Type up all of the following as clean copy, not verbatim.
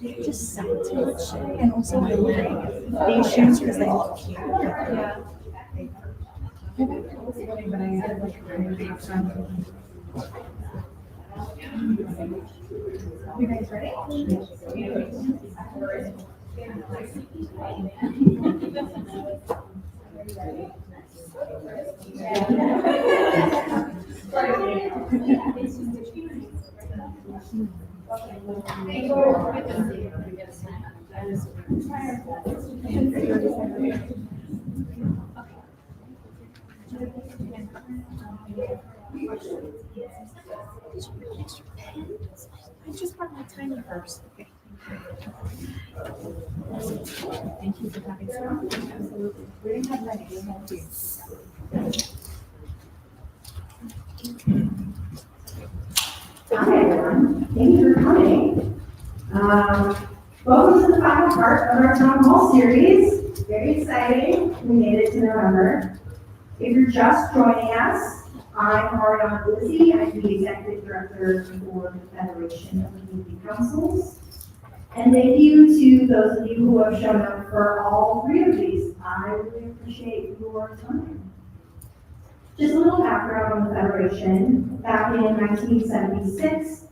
they just sell too much, and also I like these shoes because they look cute. Yeah. You guys ready? I just brought my tiny purse. Okay. Thank you for having me. Absolutely. We didn't have that. Thank you. Hi everyone, thank you for coming. Welcome to the final part of our town hall series. Very exciting, we made it to November. If you're just joining us, I'm Ariana Lizzie. I'm the Executive Director for the Federation of Community Councils. And thank you to those of you who have shown up for all three of these. I really appreciate your time. Just a little background on the Federation. Back in 1976,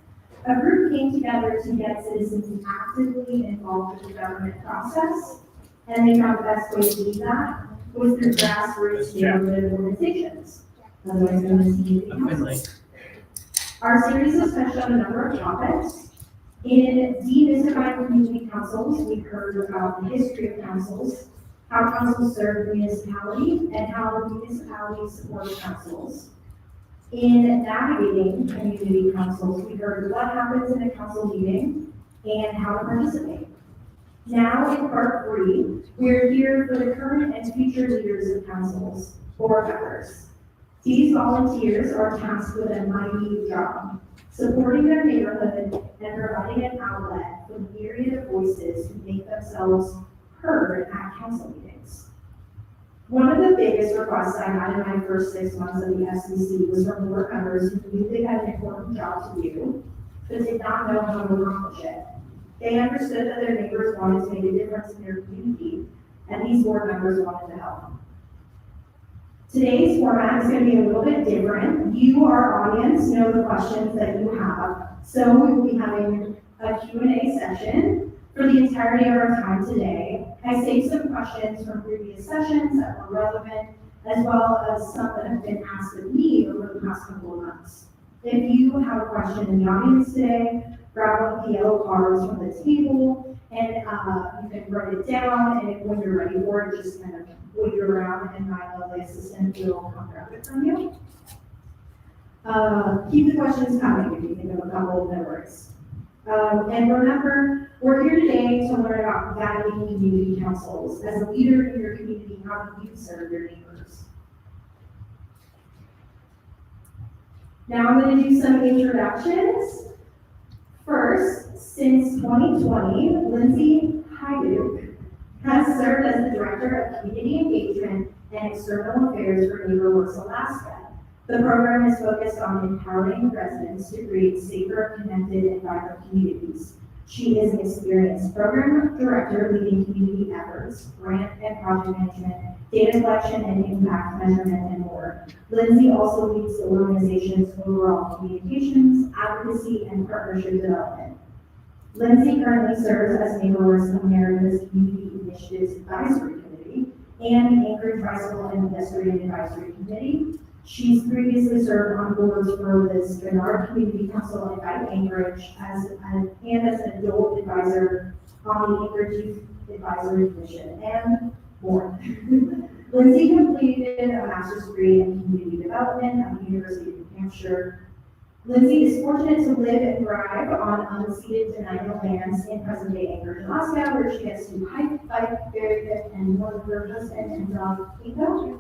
a group came together to get citizens actively involved with the government process, and they found the best way to do that was through grassroots neighborhood organizations, otherwise known as community councils. Our series has touched on a number of topics. In Demystifying Community Councils, we heard about the history of councils, how councils serve the municipality, and how the municipality supports councils. In Navigating Community Councils, we heard what happens in a council meeting and how to participate. Now in part 3, we're here for the current and future leaders of councils, board members. These volunteers are tasked with a mighty job, supporting their neighborhood and providing an outlet for the myriad of voices who make themselves heard at council meetings. One of the biggest requests I had in my first 6 months of the FCC was from board members who knew they had an important job to do, but did not know how to accomplish it. They understood that their neighbors wanted to make a difference in their community, and these board members wanted to help. Today's format is going to be a little bit different. You, our audience, know the questions that you have, so we will be having a Q&A session for the entirety of our time today. I saved some questions from previous sessions that were relevant, as well as some that have been asked of me over the past couple of months. If you have a question in the audience today, grab one of the yellow cards from the table, and you can write it down, and when you're ready for it, just kind of wait around, and my lovely assistant will come grab it from you. Keep the questions coming if you think of a couple that works. And remember, we're here today to learn about guiding community councils. As a leader in your community, how do you serve your neighbors? Now I'm going to do some introductions. First, since 2020, Lindsay Hajduk has served as the Director of Community Engagement and External Affairs for NeighborWorks Alaska. The program is focused on empowering residents to create safer, connected, and vibrant communities. She is an experienced program director leading community efforts, grant and project management, data collection and impact measurement, and more. Lindsay also leads the organization's overall communications, advocacy, and partnership development. Lindsay currently serves as NeighborWorks America's Community Initiatives Advisory Committee and the Anchorage Bicycle and Pedestrian Advisory Committee. She's previously served on boards for the Spenard Community Council and by Anchorage and as an adult advisor on the Anchorage Youth Advisory Commission and more. Lindsay completed a master's degree in community development at the University of New Hampshire. Lindsay is fortunate to live and thrive on unceded Dena'ina lands in present-day Anchorage, Alaska, where she gets to hike, bike, ferry fit, and more with her husband and dog, Pico.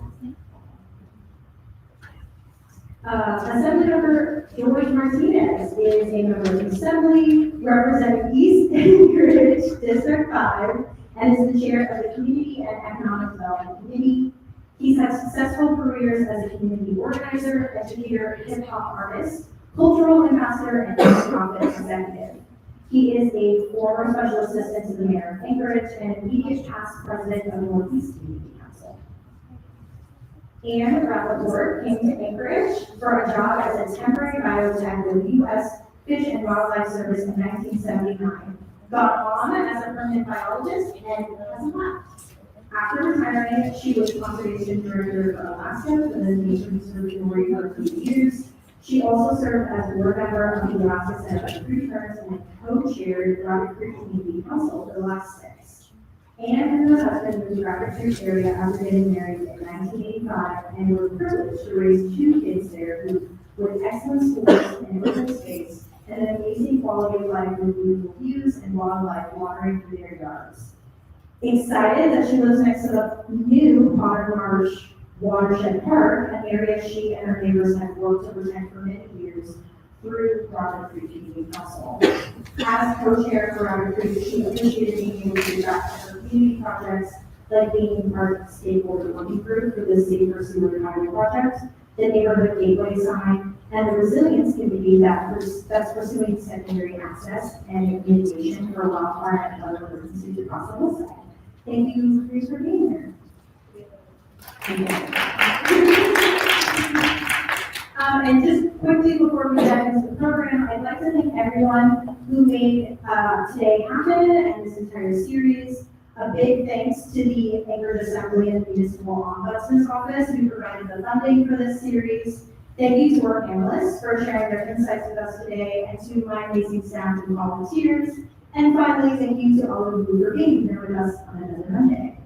Assemblymember George Martinez is a member of the Assembly, representing East Anchorage District 5, and is the chair of the Community and Economic Development Committee. He's had successful careers as a community organizer, educator, hip-hop artist, cultural ambassador, and nonprofit executive. He is a former special assistant to the mayor of Anchorage and immediate past president of Northeast Community Council. Anne Rappaport came to Anchorage for a job as a temporary biotech with U.S. Fish and Wildlife Service in 1979. Got on as a permanent biologist and hasn't left. After retiring, she was conservation director for Alaska for the nation's territory for 3 years. She also served as board member of the Alaska Senate for 3 terms and co-chaired Rabbit Creek Community Council for the last 6. Anne and her husband moved to Rabbit Creek area after getting married in 1985 and were privileged to raise 2 kids there who, with excellent schools and open space, and an amazing quality of life with beautiful views and wildlife wandering through their yards. Excited that she lives next to the new Potter Marsh Watershed Park, an area she and her neighbors have worked to protect for many years through Rabbit Creek Community Council. As co-chair for Rabbit Creek, she appreciated being able to attract her community projects like being part of the stakeholder working group for the Safer Sewer Highway Project, the neighborhood gateway sign, and the resilience committee that's pursuing secondary access and mitigation for wildfire and other emergencies across the hillside. Thank you, Grace, for being here. And just quickly before we dive into the program, I'd like to thank everyone who made today happen and this entire series. A big thanks to the Anchorage Assembly and Municipal Ombudsman's Office who provided the funding for this series. Thank you to our panelists for sharing their insights with us today, and to my amazing staff and volunteers. And finally, thank you to all of you for being here with us on another Monday.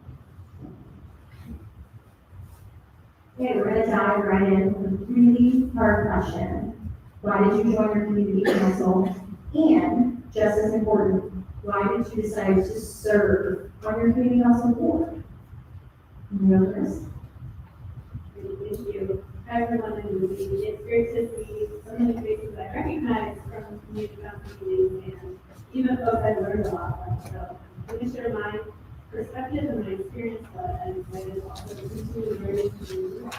Okay, we're going to dive right in with a really hard question. Why did you join your community council? And just as important, why did you decide to serve on your community council board? You know this? Thank you. Hi, everyone in the meeting. It's great to see so many faces I recognize from community council meetings and even folks I've learned a lot from. So let me share my perspective and my experience, but I'm excited also to continue learning from you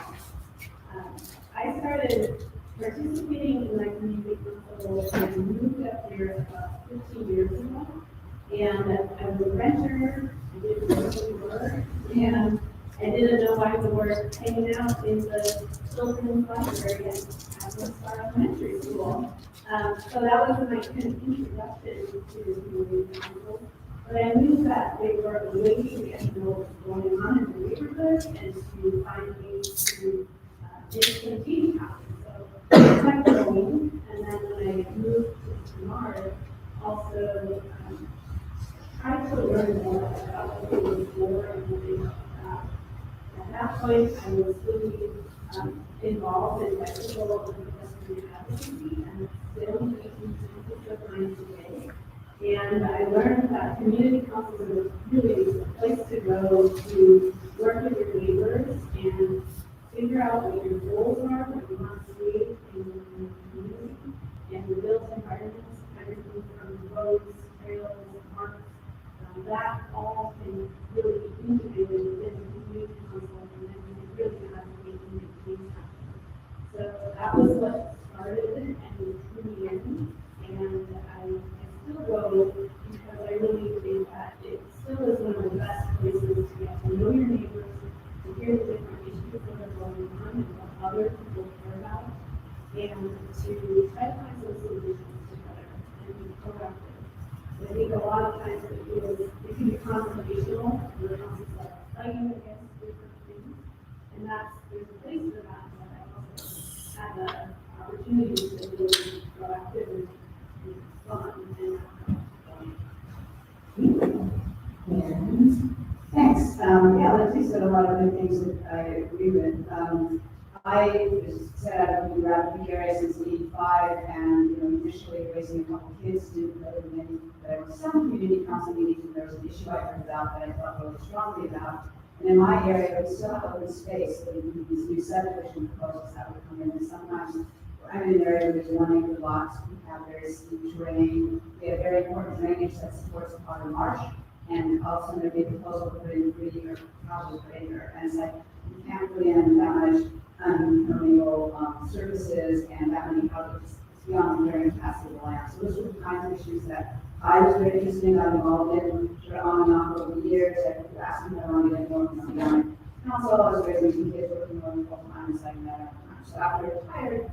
all. I started participating in my community council when I moved up here about 15 years ago. And I was a renter, I didn't know who we were, and I didn't know why we were hanging out in the children's library at Adams Star Elementary School. So that was my kind of introduction to the community council. But I knew that they were a way to get to know what was going on in the neighborhood and to find ways to get some change happen. So I kept going, and then when I moved to Mars, also tried to learn more about what they were for and what they were about. At that point, I was really involved in technical and pedestrian advocacy, and still making some of mine today. And I learned that community council is really a place to go to work with your neighbors and figure out what your goals are, what you want to see in your community, and the built environments, everything from roads, trails, parks. That all can really be integrated within the community council, and then we can really advocate and make things happen. So that was what started and drew me in, and I still go because I really think that it still is one of the best places to get to know your neighbors, to hear the different issues that are going on and what other people care about, and to try to find some solutions together and be proactive. I think a lot of times it can be confrontational, and the concept of fighting against different things, and there's a place for that, but I also had the opportunity to be proactive and fun And thanks. Yeah, Lindsay said a lot of good things that I agree with. I set out to Rabbit Creek area since '85, and initially raising a couple kids didn't know many. There were some community council meetings, and there was an issue I heard about that I felt really strongly about. And in my area, we still have open space. So these new subdivision proposals that would come in, and sometimes I'm in an area where there's 1 acre lots. We have very steep terrain. We have very important drainage that supports the Potter Marsh. And also there'd be a proposal to put in 3 or probably per acre. And it's like, you can't put in that much permeable surfaces and that many houses beyond the carrying capacity of the land. So those are the kinds of issues that I was very interested in, got involved in, sort of on and off over the years, I asked me if I wanted to get more from the council, I was raising two kids, working more than full time, and studying that all the time. So after I retired,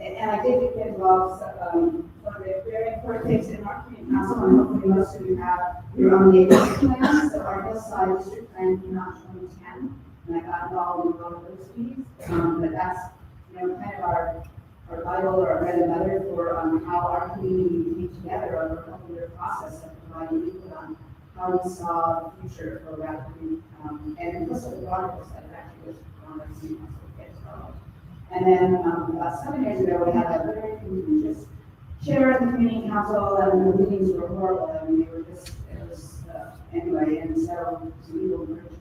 and I did get involved, one of the very important things in our community council, and hopefully most of you have your own neighborhood plans. So our hillside district plan came out in 2010, and I got involved in one of those meetings. But that's, kind of our Bible or our bread and butter for how our community came together over a couple-year process of providing input on how we saw the future for Rapid and this was the articles that actually was on the city council kids. And then about 7 years ago, we had a very contentious chair of the community council, and the meetings were horrible. I mean, they were just, it was, anyway, and so some people encouraged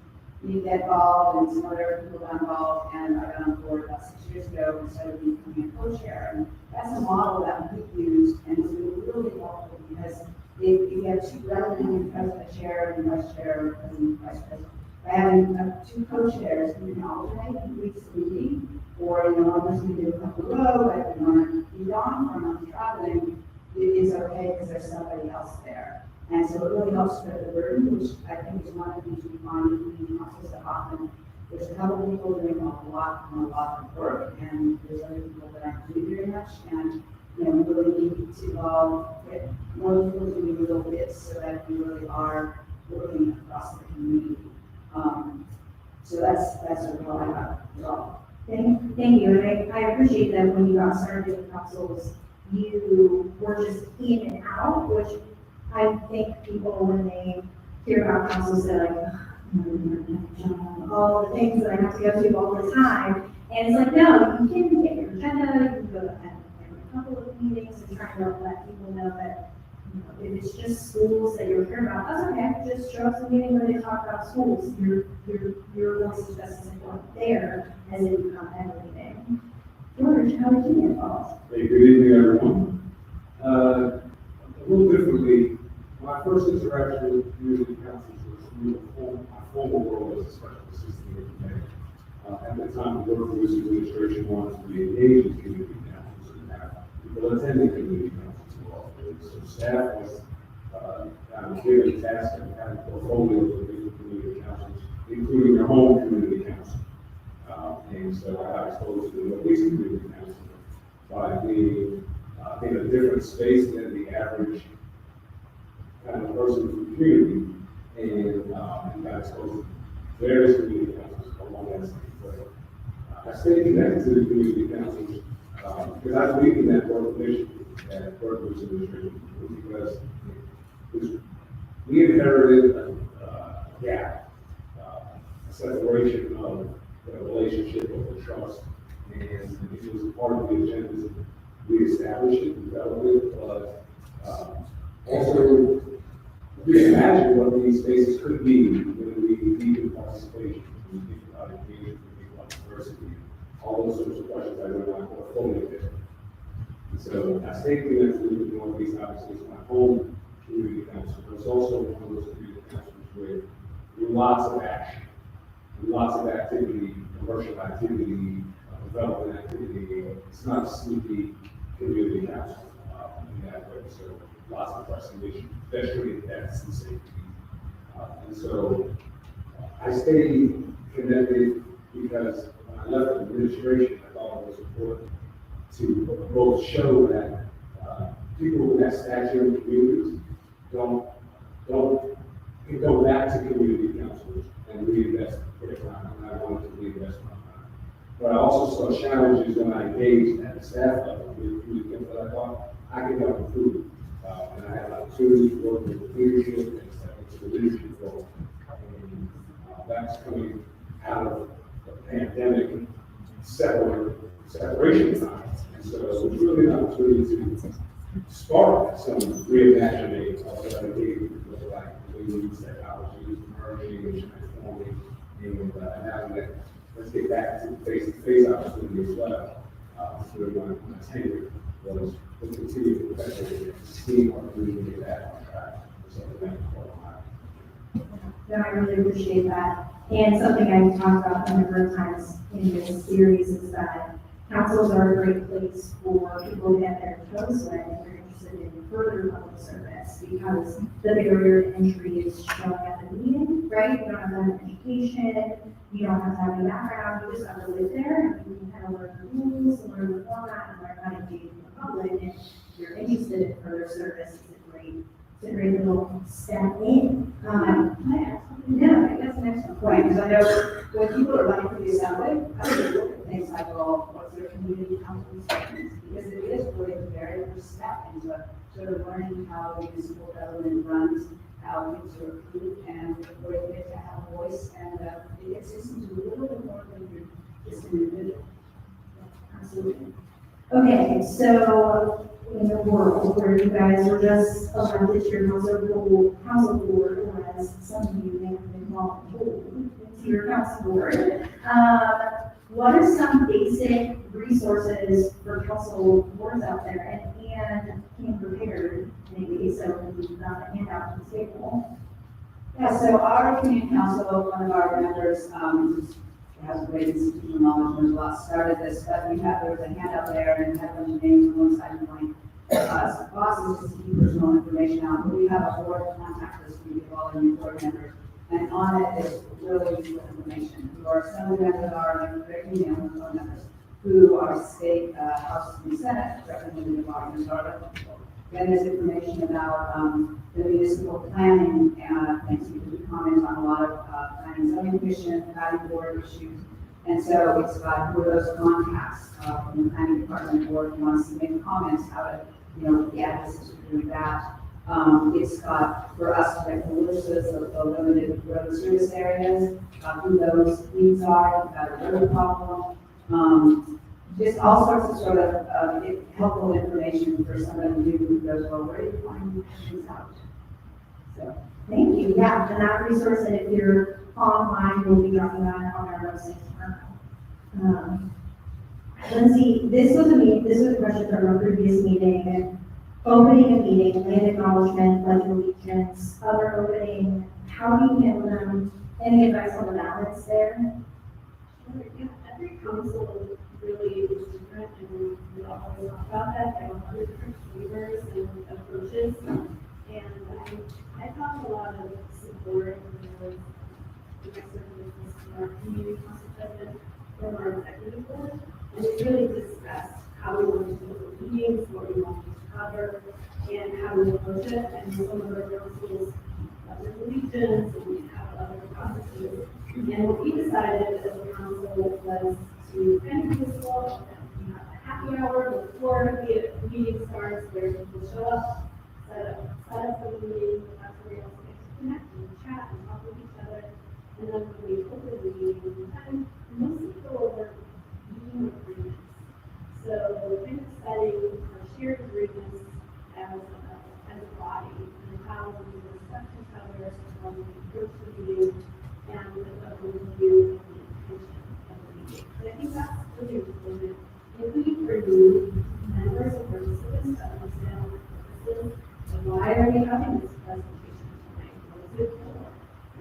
me to get involved, and some other people got involved, and I got on board about 6 years ago and started becoming a co-chair. And that's a model that we used, and it's been really helpful because if you have two relatively president, chair, and vice chair, and vice president, by having two co-chairs, you can alternate in weeks of meeting, or, one person can do a couple of row, like, you want to be gone for a month traveling, it is okay because there's somebody else there. And so it really helps spread the burden, which I think is one of the things we find in community councils that often there's a couple of people doing a lot of work, and there's other people that aren't doing very much, and, we really need to get more people doing little bits so that we really are working across the community. So that's sort of all I have as well. Thank you, and I appreciate that when you got started in councils, you were just in and out, which I think people, when they hear about councils, they're like, all the things that I have to go to all the time, and it's like, no, you can get your agenda, you can go to a couple of meetings and try to let people know that, if it's just schools that you're hearing about, that's okay, just show up to a meeting where they talk about schools, your voice is just as important there as it becomes everything. George, how did you get involved? Hey, good evening, everyone. A little differently, my first interaction with community councils was through my former role as a special assistant with the mayor. At the time, the work for this administration wanted to be engaged in community councils and have people attending community councils more often. So staff was given tasks and had a portfolio of different community councils, including their home community council. And so I got exposed to the Northeast Community Council by being in a different space than the average kind of person from the community, and got exposed to various community councils along that same way. I stayed connected to the community councils because I believe in that work mission that Berkeley's administration, because we inherited a gap, a separation of the relationship of the trust, and it was part of the agenda to reestablish it, develop it, but also reimagine what these spaces could be when we deepen participation, when we think about engagement, when we think about diversity, all those sorts of questions I know my portfolio there. And so I stayed connected with the Northeast, obviously, it's my home community council, but it's also one of those community councils with lots of action, lots of activity, commercial activity, development activity. It's not a sleepy community council in that way. So lots of pressing issues, especially in ethics and safety. And so I stayed connected because when I left the administration, I thought it was important to both show that people who have stature in communities can go back to community councils and reinvest their time, and I wanted to reinvest my time. But I also saw challenges when I engaged at the staff level with community councils that I thought I could help improve. And I had opportunities to work with leadership and step into the leadership role. And that's coming out of the pandemic separation time. And so it was really an opportunity to spark some reimagining of what I think was like the new technologies emerging and transforming, and now that let's get back to the face-to-face opportunity as well. So my tenure was to continue to perpetuate and see our community get back on track. So thank you for a while. No, I really appreciate that. And something I've talked about a number of times in this series is that councils are a great place for people to get their toes wet if they're interested in further public service, because the barrier to entry is showing up at the meeting, right? You don't have to have an education, you don't have to have a background, you just have to live there, and you can kind of learn the rules, learn the format, and learn how to engage with the public, and if you're interested in further service, it's a great little step in. Can I add something? Yeah. I guess an excellent Right, point. because I know when people are running for the assembly, I think look at things like, well, what's their community council statements? Because it is really a very first step into sort of learning how municipal government runs, how things are approved, and where you get to have a voice, and it gets into a little bit more than you're just an individual. Absolutely. Okay, so in the world where you guys were just elected to your council board, or as some of you may have been called, to your council board, what are some basic resources for council boards out there, and came prepared maybe, so we've got a handout on the table. Yeah, so our community council, one of our members, has great institutional knowledge, there's a lot started this, but there's a handout there, and have a bunch of names on one side and point. Bosses just to keep personal information out, but we have a board contact list, we give all the new board members, and on it is really useful information, who are some of them that are, their email and phone numbers, who are state, House and Senate representative partners are. Then there's information about, the municipal planning, things, you can comment on a lot of, planning, zoning commission, planning board issues. And so it's got who are those contacts, from the planning department board who wants to make comments, how to, the addresses to do that. It's got, for us, like the lists of the limited road service areas, who those needs are, if you've got a road problem. Just all sorts of sort of, helpful information for somebody who goes, well, where do you find things out? So, Thank you, yeah, and that resource, and if you're online, we'll be dropping that on our website tomorrow. Lindsay, this was a question from a previous meeting, and opening a meeting, land acknowledgement, pledge of allegiance, other opening, how do you handle them? Any advice on the balance there? Yeah, every council really is different, and we always talk about that, there are other different flavors and approaches. And I found a lot of support with my services from our community council president, from our executive board, and we really discussed how we want to do the meetings, what we want to cover, and how we approach it, and some of our councils have their allegiance, and we have other processes. And what we decided as a council was to kind of do this all, we have a happy hour before the meeting starts, where people show up, set up for the meeting, that's where we also get to connect and chat and talk with each other. And then when we open the meeting, we kind of mostly go over meeting agreements. So we're kind of setting our shared agreements as a body, and how we respect each other, how we approach the meeting, and with the overview of the intention of the meeting. So I think that's really important, including for new members of participants to understand the purposes. Why are we having this presentation tonight? What is it for?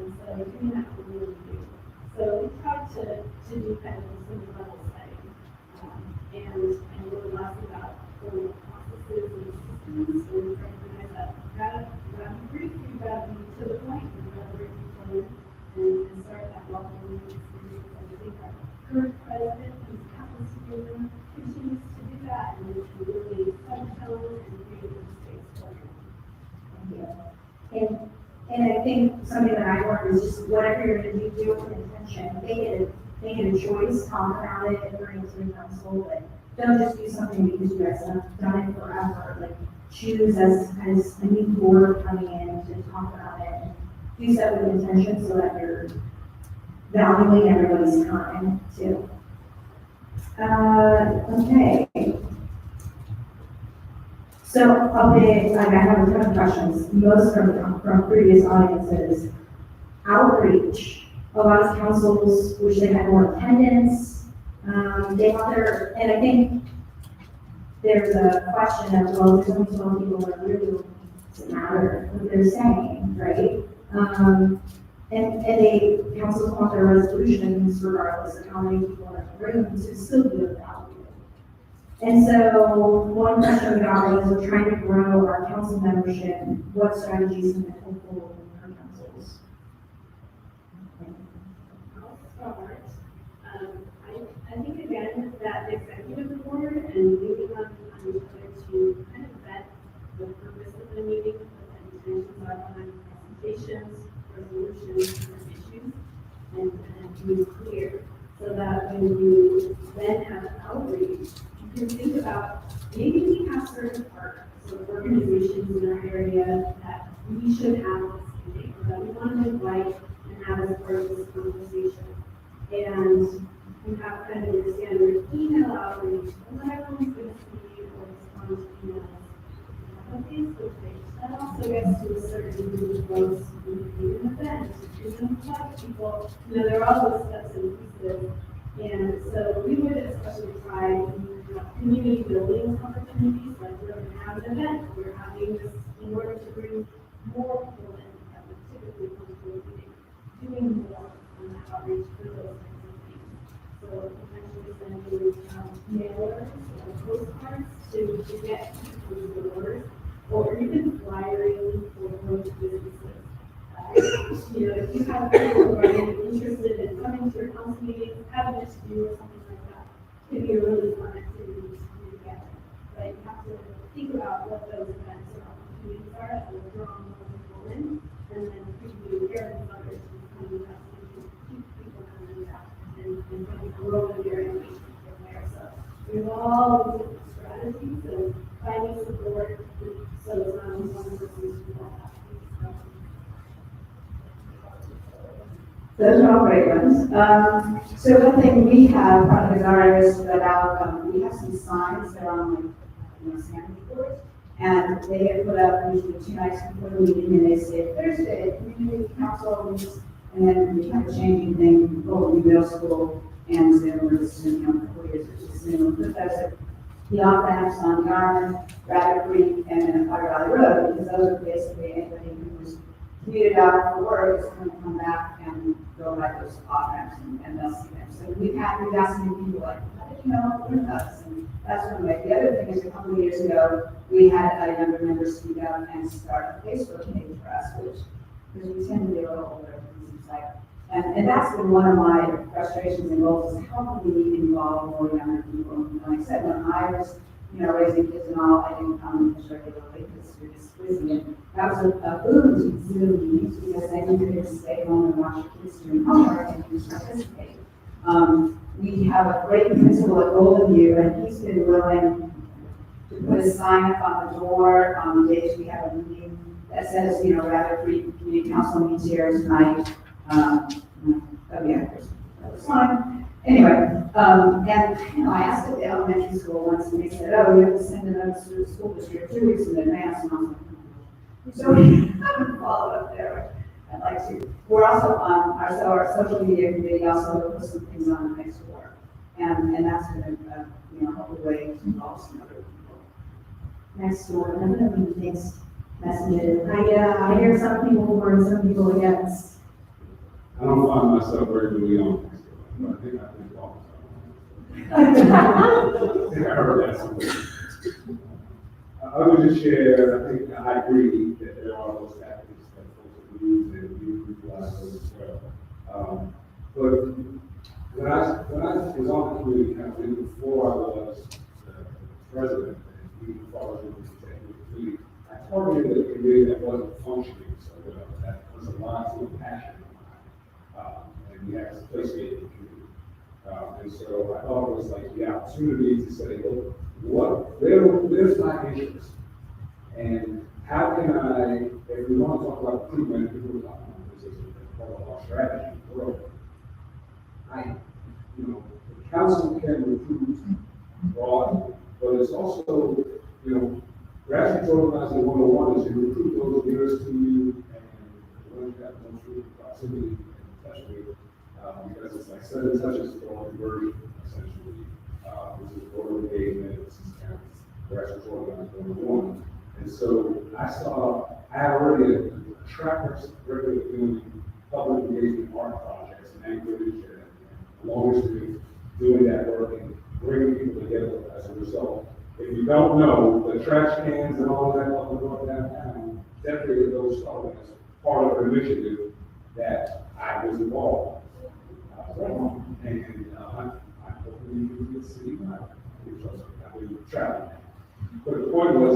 And so doing that we really do. So we try to do kind of some level setting. And we're less about formal processes and systems. So we recognize that you've got to be brief, you've got to be to the point, you've got to bring people in and start that welcoming experience. And I think our current president, who happens to be in, continues to do that, and we can really set a tone and create a space for it. And I think something that I learned is just whatever you're gonna do it with intention, make it a choice, talk about it, and bring it to the council, but don't just do something because you guys have done it forever, like choose as a new board coming in to talk about it, and do so with intention so that you're valuing everybody's time too. Okay. So, okay, like I have a ton of questions, most from previous audiences. Outreach, a lot of councils wish they had more attendance. They want their, and I think there's a question of, well, there's only so many people that really doesn't matter what they're saying, right? And councils want their resolutions regardless of how many people are in the room to still be of value. And so one question we got was, we're trying to grow our council membership. What strategies can we hopeful for councils? I'll start. I think again, that executive board and moving on each other to kind of vet the purpose of the meeting, what the intentions are behind presentations, resolutions, and issues, and be clear, so that when you then have outreach, you can think about, maybe we have certain partners or organizations in our area that we should have this meeting, or that we want to invite and have as part of this conversation. And you have kind of your standard email outreach, and not everyone's going to see or respond to emails. You have a Facebook page, that also gets to a certain group of folks who do an event, who don't talk to people, there are all those steps and pieces. And so we would especially try to have community building opportunities, like we're going to have an event, we're having this in order to bring more people in that would typically come to a meeting, doing more on the outreach for those kinds of things. So potentially sending mailers or postcards to get people to the doors, or even flyering for those businesses. If you have people who are interested in coming to your council meetings, having a to-do or something like that, could be a really fun activity to do together. But you have to think about what those events or opportunities are that will draw more people in, and then could you encourage others to come with us and keep people coming back and really grow their engagement from there. So there's all these different strategies of finding support, so it's not only one person who's involved. Those are all great ones. So one thing we have, part of the Zara is about, we have some signs that are on Sandy boards, and they get put up usually 2 nights before the meeting, and they say Thursday, community council meets, and then we have a changing thing, middle school, and then we're just, 4 years, which is soon. We'll put those at the off-ramps on Yarn, Rabbit Creek, and then Fire Valley Road, because those are basically anybody who was commuted out for work is going to come back and go right those off-ramps, and they'll see them. So we've asked many people like, how did you know with us? And that's one way. The other thing is, a couple of years ago, we had a younger member speak up and start a Facebook page for us, because we tend to be a little older, it seems like. And that's been one of my frustrations and goals, is how can we involve more younger people? And like I said, when I was, raising kids and all, I didn't come as regularly because you're just busy. And that was a boom to Zoom meetings, because then you could just stay home and watch your kids doing homework and you participate. We have a great principal at Golden View, and he's been willing to put a sign up on the door on the days we have a meeting that says, Rabbit Creek Community Council meets here tonight. That was fine. Anyway, and I asked at the elementary school once, and they said, "Oh, you have to send a notice to the school district 2 weeks in advance." And I was like, so we haven't followed up there. I'd like to. We're also on our social media committee also put some things on next door, and that's been a helpful way to involve some other people. Next door, I'm gonna be mixed messages. I hear some people for and some people against. I don't find myself regularly on Facebook, but I think all the time. I think I heard that somewhere. I would just share, I think I agree that there are those tactics that folks use, and we utilize those as well. But when I was on the community council, before I was president, and even before I was in the executive committee, I targeted a committee that wasn't functioning so well, that was aligned to a passion of mine. And we had to place-making community. And so I thought it was like the opportunity to say, look, there's my interest. And how can I, if we want to talk about improvement, people talk about this as part of our strategy, the council can recruit broadly, but it's also, grassroots organizing 101 is you recruit those nearest to you and the ones that have most root proximity and touch with, because it's like 7 touches for conversion, essentially. This is voter engagement, this is kind of grassroots organizing 101. And so I had already a track record of doing public engagement art projects in Anchorage and a long history of doing that work in bringing people together as a result. If you don't know, the trash cans and all that on the road downtown, definitely those started as part of an initiative that I was involved in. I hopefully you can see, I believe traveling. But the point was,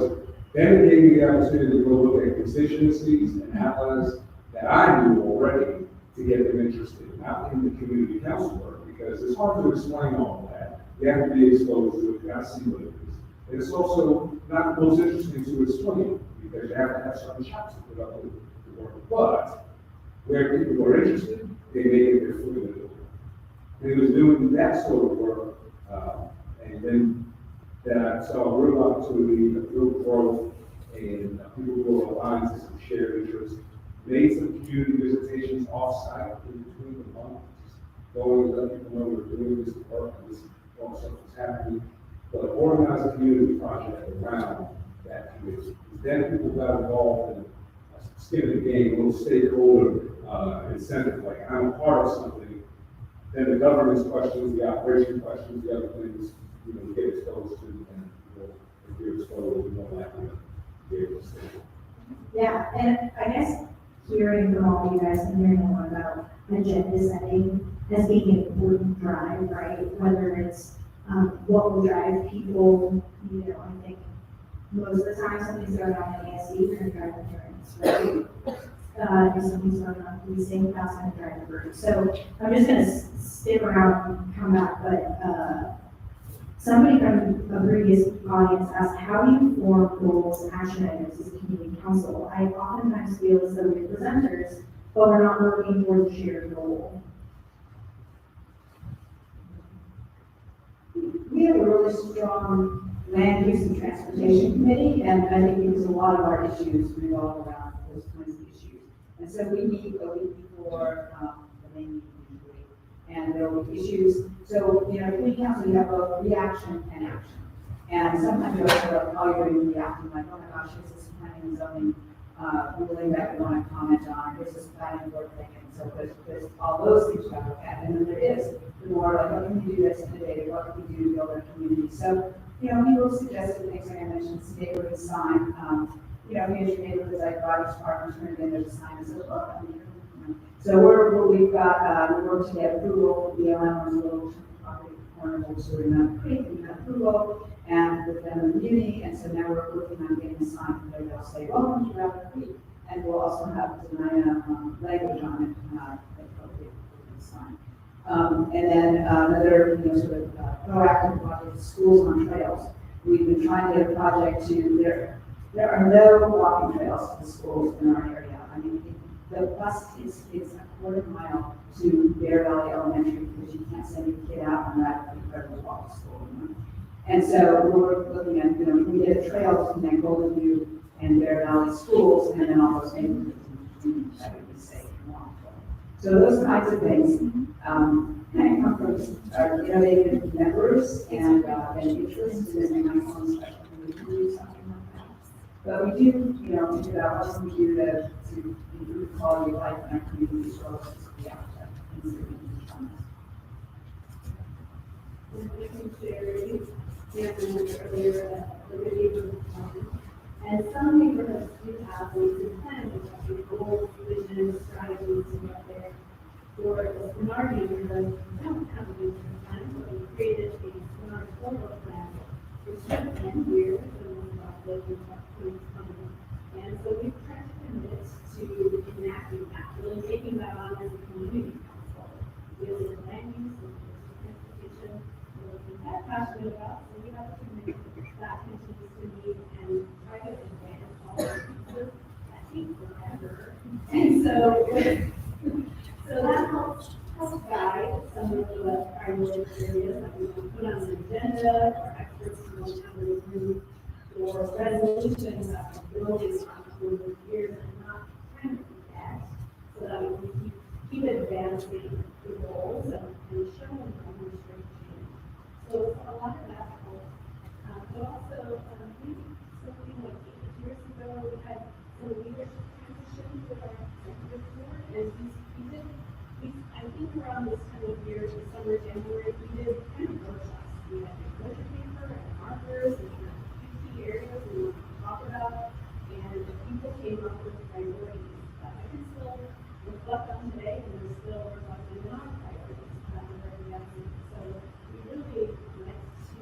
then it gave me the opportunity to go look at constituencies and allies that I knew already to get them interested, not in the community council work, because it's hard to explain all of that. You have to be exposed to it, you got to see what it is. And it's also not the most interesting to explain, because you have to have certain shots to put up with the work. But where people are interested, they make it their foot in the door. And it was doing that sort of work, and then that I saw a real opportunity, a real growth, and people who are aligned to some shared interests. Made some community visitations off-site in between the months, going to let people know we're doing this work and this all stuff is happening. But organize a community project around that community. Then people got involved in skin in the game, a little stakeholder incentive, like I'm a part of something. Then the governance questions, the operation questions, the other things, you know, you get exposed to, and you know, if you're exposed, you don't have to be able to stay. Yeah, and I guess hearing from all you guys and hearing more about agenda setting as being an important drive, right? Whether it's what will drive people, you know, I think most of the time something's going on in ASC, you're going to drive insurance, right? If something's going on policing, that's going to drive the group. So I'm just going to stick around and come back, but somebody from a previous audience asked, how do you form goals and action items as a community council? I oftentimes feel as though we're presenters, but we're not working towards a shared goal. We have a really strong land use and transportation committee, and I think because a lot of our issues revolve around those kinds of issues. And so we meet a week before the main meeting usually, and there will be issues. So, you know, community council, you have both reaction and action. And sometimes you're sort of, oh, you're reacting, like, oh my gosh, here's this planning and zoning ruling that we want to comment on, here's this planning board thing. And so there's all those things you have to look at. And then there is the more like, what can we do this innovative, what can we do to build our community? So, you know, people suggested things like I mentioned, this neighborhood sign. You know, here's your neighborhood, like Rogers Park, turned in, there's a sign that says, look, I'm here. So we've got, we worked to get approval for the BLM on the little property corner of Seward Mountain Creek, we got approval, and with them in the community, and so now we're working on getting a sign where they'll say, welcome to Rapid Creek, and we'll also have design language on it, appropriate for the sign. And then another, you know, sort of proactive project, schools on trails. We've been trying to get a project to, there are no walking trails to the schools in our area. I mean, the bus is a quarter mile to Bear Valley Elementary because you can't send your kid out on that to walk to school. You know? And so we're looking at, you know, we get a trail between Golden View and Bear Valley schools, and then all those neighborhoods that would be safe and walkable. So those kinds of things kind of come from our innovative members and interests, and then my own special community, something like that. But we do, you know, think about what we do to improve quality of life in our community as well as the outside. And some neighborhoods do have ways and plans, like goals, visions, strategies, and what they're for the smart neighborhood, we don't have a vision plan, but we created a smart formal plan. It's just 10 years, and we've got those coming. And so we've tried to commit to enacting that, really taking that on as a community council. Really land use and transportation, we're that passionate about, so we have to commit that continues to meet and try to advance all the pieces that take forever. And so that helps guide some of the priority areas that we want to put on the agenda, or experts who want to review, or resolutions that are building on over years and not kind of forget, so that we can keep advancing the goals and showing demonstration. So a lot of that helps. But also, maybe something like 8 years ago, we had some leadership transition with our executive board, and I think around this time of year, in summer, January, we did kind of workshops. We had reflect on today, and we're still reflecting on our priorities. So we really like to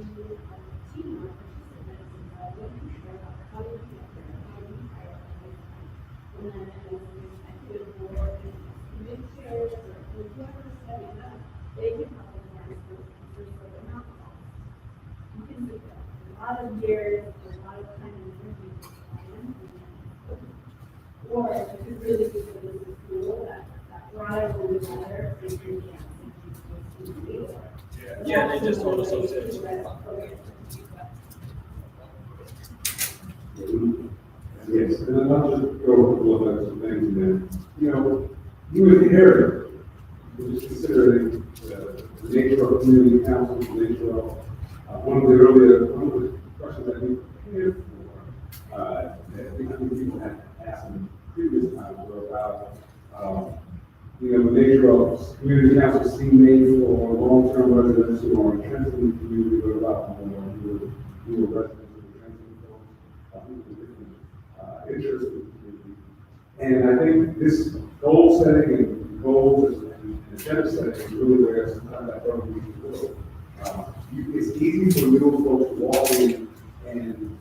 team our participants and what we share about how do we get there, how do we prioritize. And then as an executive board, and committee chairs, or whoever's setting up, they can help advance those answers so they're not lost. You can see that a lot of years, a lot of time and energy to plan. Or if you really do for this school, that brought everyone together, they can Yeah, they just told us upstairs. Yes, and then I'll just go over a couple of some things and then, you know, you inherit, just considering the nature of community council, the nature of, one of the questions that we prepared for, that I think people had asked in previous times were about, you know, the nature of community council being made for long-term residents who are entrenched in the community, but about more who are residents of the Trenton, who are different interests in the community. And I think this goal setting and goals and agenda setting is really where sometimes that program needs to go. It's easy for little folks to walk in and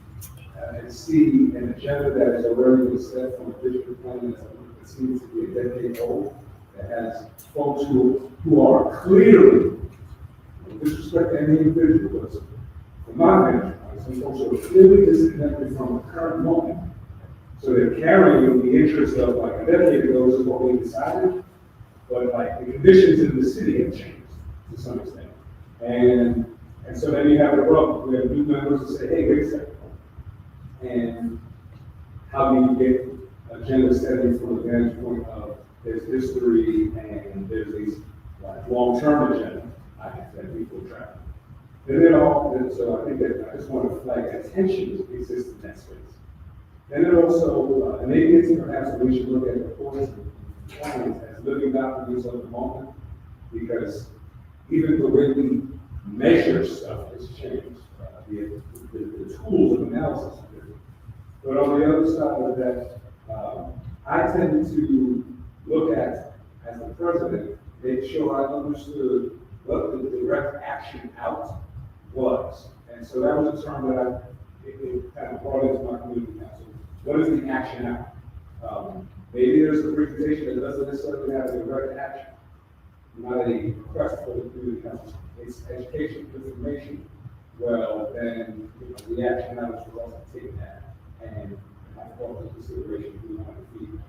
see an agenda that is already been set from a district plan that seems to be a decade old, that has folks who are clearly, no disrespect to any individual, but from my vantage point, some folks are clearly disconnected from the current moment. So they're carrying the interest of like a decade ago, this is what we decided, but like the conditions in the city have changed to some extent. And so then you have a problem. We have new members who say, hey, wait a second. And how do you get agenda setting from the vantage point of there's history and there's these like long-term agenda items that people track. And so I think that I just want to flag that tension exists in that space. And then also, and maybe it's perhaps we should look at reports and plans as living documents of the moment, because even the way we measure stuff has changed. The tools of analysis are different. But on the other side of that, I tend to look at, as the president, make sure I understood what the direct action out was. And so that was a term that it kind of brought into my community council. What is the action out? Maybe there's a presentation that doesn't necessarily have a direct action, not a request for the community council. It's education, information. Well, then, the action out is for us to take that and have all the consideration we want to feed.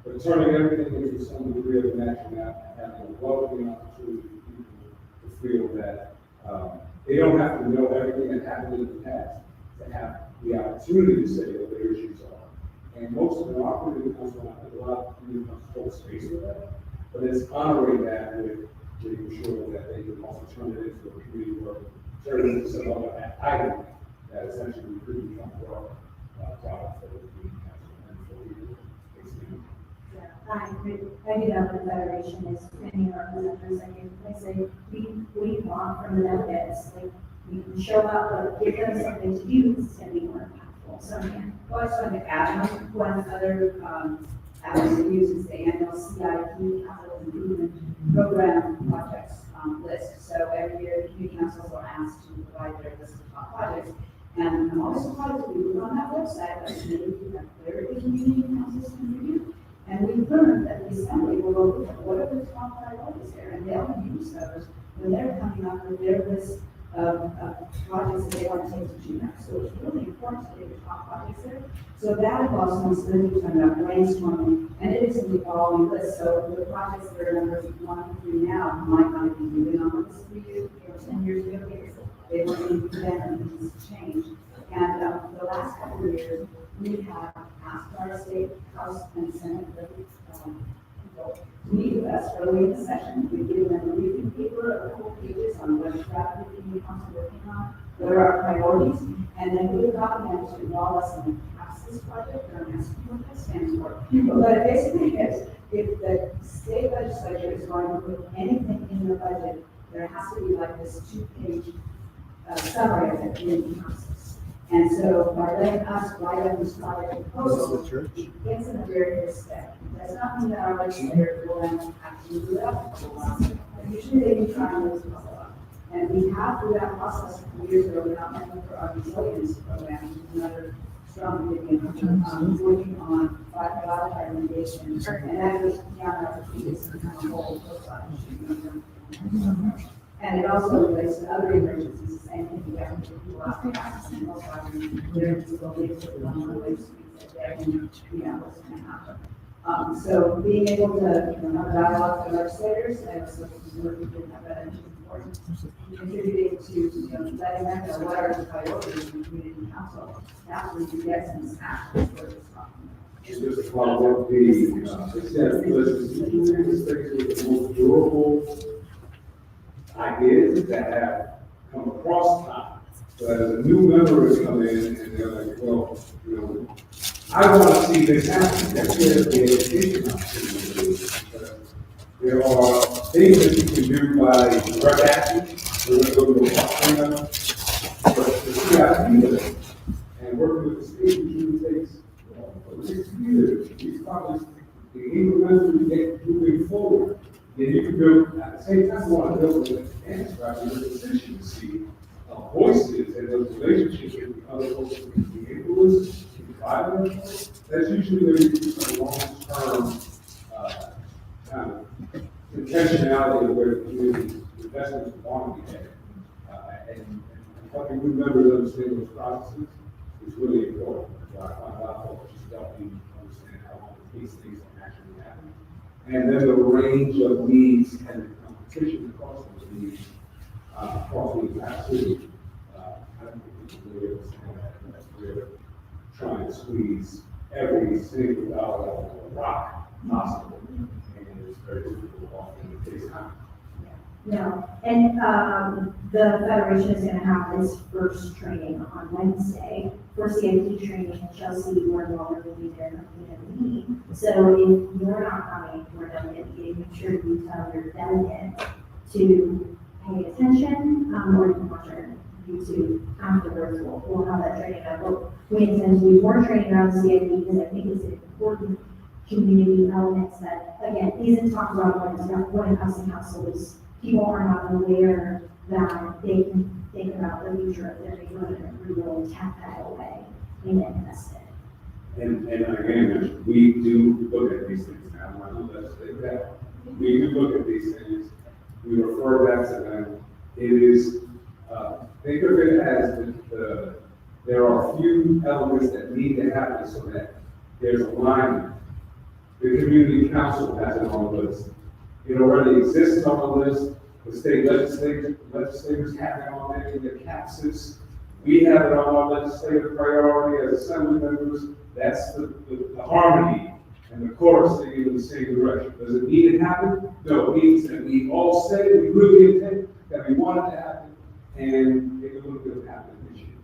But turning everything into some degree of an action out and having a welcoming opportunity for people to feel that they don't have to know everything that happened in the past to have the opportunity to say what their issues are. And most of them are community council, I think a lot of community council hold space with that, but it's honoring that with making sure that they can also turn it into a community work, turn it into some other item that essentially could become work product for the community council and for people. I do have a federation is many representatives, I say, we want from the benefits, like, we can show up, but give them something to do, it's gonna be more impactful, so, yeah. Well, I just wanted to add one other avenue uses the annual CIP capital improvement program projects list. So every year, the community councils are asked to provide their list of top projects. And I'm always surprised that we look on that website, but maybe we have clearly community councils contribute. And we've learned that the assembly will look at what are the top priorities there, and they'll use those when they're coming up with their list of projects that they want to take to GMAC. So it's really important to get the top projects there. So that involves some study, talking about brainstorming, and it is an evolving list. So the projects that are numbers 1 through now might not be moving on the list 3 years, 10 years ago, because they weren't even then, and things change. And the last couple of years, we have asked our state House and Senate people to meet with us early in the session. We give them a briefing paper of a couple pages on what strategy the community council working on, what are our priorities, and then we got them to involve us in pass this project, or ask what that stands for. But it basically is, if the state legislature is going to put anything in the budget, there has to be like this 2-page summary of the community councils. And so by letting us write up this project proposal, church? it gets in a very good step. That's not mean that our legislators will then actually do that. But usually they do try to move this up. And we have through that process a few years ago, without money for our resilience program, which is another strong commitment, working on wildfire mitigation. And that goes beyond our fees, kind of whole profile. And it also relates to other emergencies, the same thing, we have to people out there, and also having their disabilities with unrelated streets that they can, what's going to happen. So being able to, have a dialogue with legislators, and so we didn't have that, which is important. Contributing to, letting them know what are the priorities in the community council, after we get some action for this problem. Just to follow up, the step, the most durable ideas that have come across time. But as a new member has come in and they're like, well, I want to see this happen. That's where the education opportunity. There are things that you can do by direct action. We're going to go to a partner, but the CIP and working with the state usually takes 6 years. These projects, the incrementally get moving forward. Then you can build, at the same time, you want to build an advance, right? Your constituency voices and those relationships with other folks who can be influenced, can drive them. That's usually where you do some long-term kind of intentionality of where the community investments want to be headed. And helping new members understand those processes is really important. So I find a lot of folks just don't even understand how these things can actually happen. And then the range of needs and the competition across those needs, across the absolutely. I don't think people really understand that we're trying to squeeze every single dollar out of the rock possible. And it's very difficult often it takes time. No, and the Federation is gonna have its first training on Wednesday for CIP training in Chelsea, Cornwall, will be there, and me. So if you're not coming, we're not gonna make sure you tell your delegate to pay attention, or you can watch our YouTube afterwards, we'll have that training. But we intend to do more training around CIP because I think it's an important community elements that, again, isn't talked about when it comes to councils. People are not aware that they can think about the future of their neighborhood and really tap that away and invest in. And again, we do look at these things now. I know that's that. We do look at these things. We refer back to them. It is, think of it as there are a few elements that need to happen so that there's alignment. The community council has it on the list. It already exists on the list. The state legislators have it on there in their CAPSIS. We have it on our legislative priority as assembly members. That's the harmony and the chorus singing in the same direction. Does it need to happen? No, it means that we all say we really intend that we want it to happen, and it will happen this year.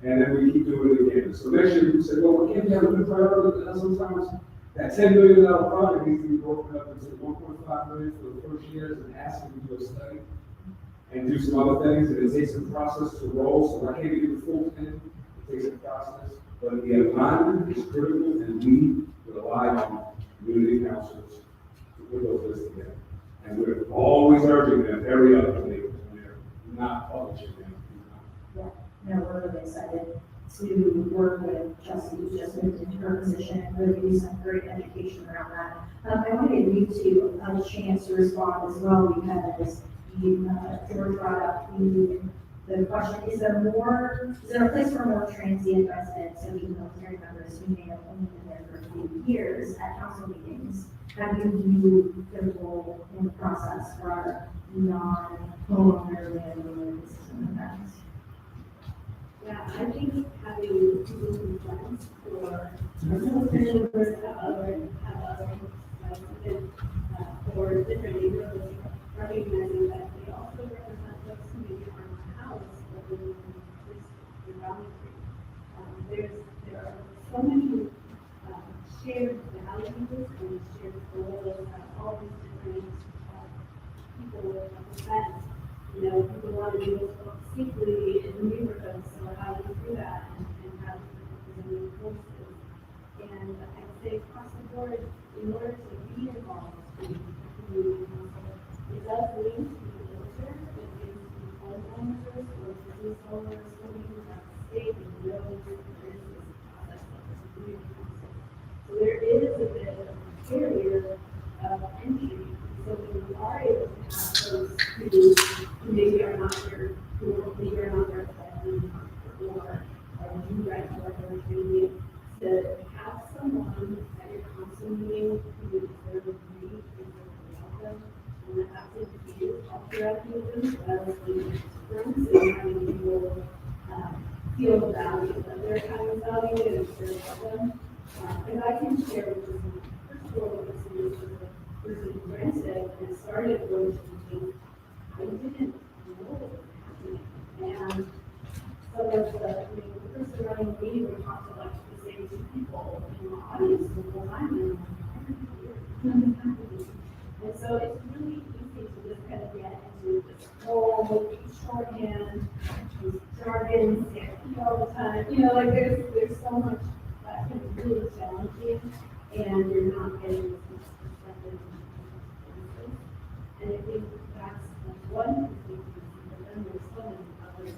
And then we keep doing it again. So next year we say, well, we can't have a good priority, because sometimes that $10 million project needs to be broken up into $1.5 million for the first years and ask them to do a study and do some other things, and it takes some process to roll, so I can't give the full 10, it takes a process. But the alignment is critical, and we rely on community councils to put those lists together. And we're always urging them, hurry up, when they're not publishing them. Yeah, no, we're really excited to work with Chelsea, who's just moved into her position, and really do some great education around that. I want to give you two a chance to respond as well, because George brought up the question, is there a place for more transient residents, so even military members who may have only been there for a few years at council meetings? How do you view the role in the process for our non-homeowner landlords and events? Yeah, I think having community plans for military members for different neighborhoods, recognizing that they also represent those who maybe aren't housed, but living in this boundary. There are so many shared values and shared goals that all these different people represent. People want to be able to live safely in the neighborhood, so how do you do that? And voices. And I'd say across the board, in order to be involved in the community council, it does link to the realtor, it gives the homeowners or business owners living in that state and know that there is this process of the community council. So there is a bit of a barrier of entry. So when you are able to have folks who maybe are not your, who maybe are not their family or you guys are very community, to have someone at your council meeting who is there to read and welcome, and that that's a huge help throughout the meeting, as well as the friends and having people feel the value that they're having value and share with them. And I can share with you, first of all, this is the person who granted and started going to the meeting. I didn't know what was happening. And some of the person running the meeting would talk to like the same two people in the audience the whole time. And I'm like, and so it's really easy to just kind of get into this whole shorthand, these jargons, all the time. You know, like there's so much that can be really challenging, and you're not getting as much perspective. And I think that's one thing, but then there's so many others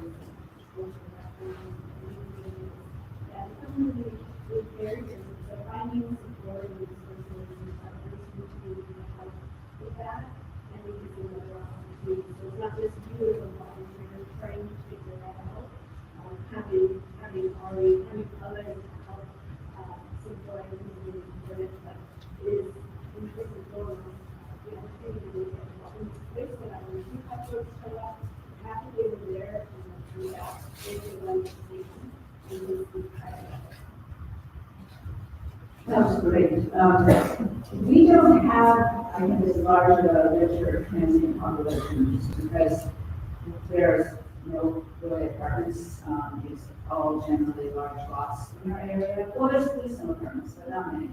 that become really big barriers. So finding support and resources and partners who can help with that, I think is another opportunity. So it's not just you as a volunteer trying to figure that out, having others help support and really important, but it is important for the opportunity to get involved in space whenever you have folks show up, happy they were there, and do that, they can run the station, and this is kind of. That was great. We don't have, I think, as large a richer transient population just because there's no really apartments. It's all generally large lots in our area. Well, there's some apartments, but not many.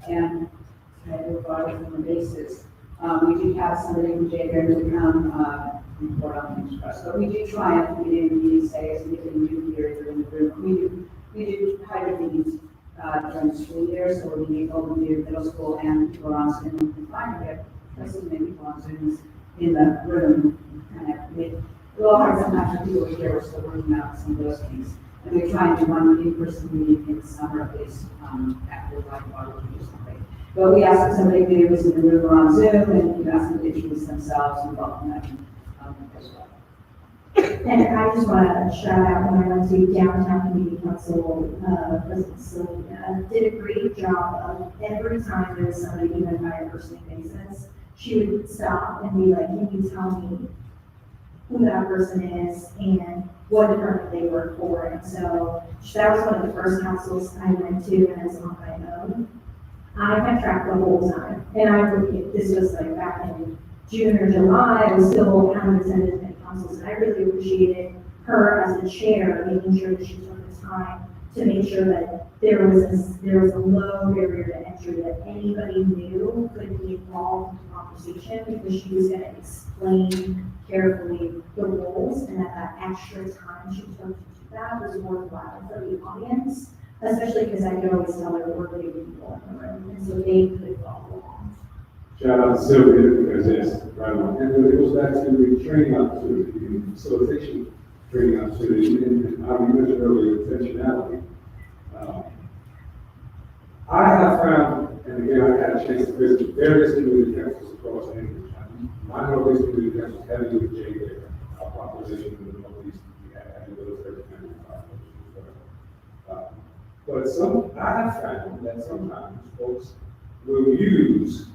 And I do a on the basis. We do have somebody from J. Bear to come report on things for us. But we do try and we do say as we can do here in the room. We do hybrid meetings during the school year, so we need open year middle school and people on Zoom. We find we have twice as many people on Zoom in the room. Kind of make a little hard sometimes for people here. We're still working out some of those things. And we try and do one in-person meeting in the summer at least after like barbecue or something. But we ask somebody who is in the room or on Zoom, and you ask them to introduce themselves and welcome them as well. And I just want to shout out when I went to Downtown Community Council, President Sylvia did a great job of every time there was somebody, even by a first name basis, she would stop and be like, can you tell me who that person is and what department they work for? And so that was one of the first councils I went to, and as on my own. I had tracked the whole time, and this was like back in June or July, I was still kind of attended many councils, and I really appreciated her as the chair, making sure that she took the time to make sure that there was a low barrier to entry, that anybody new could be involved in the conversation, because she was going to explain carefully the roles, and that extra time she took to do that was worthwhile for the audience, especially because I could always tell there were really people in the room, and so they could follow along. Shout out to Sylvia, because yes, right on. And it goes back to the training opportunity, the facilitation training opportunity, and how you mentioned earlier, intentionality. I have found, and again, I had a chance to visit various community councils across English. My Northeast community council is heavy with J. Bear, our population in the Northeast, we have those 35. But I have found that sometimes folks will use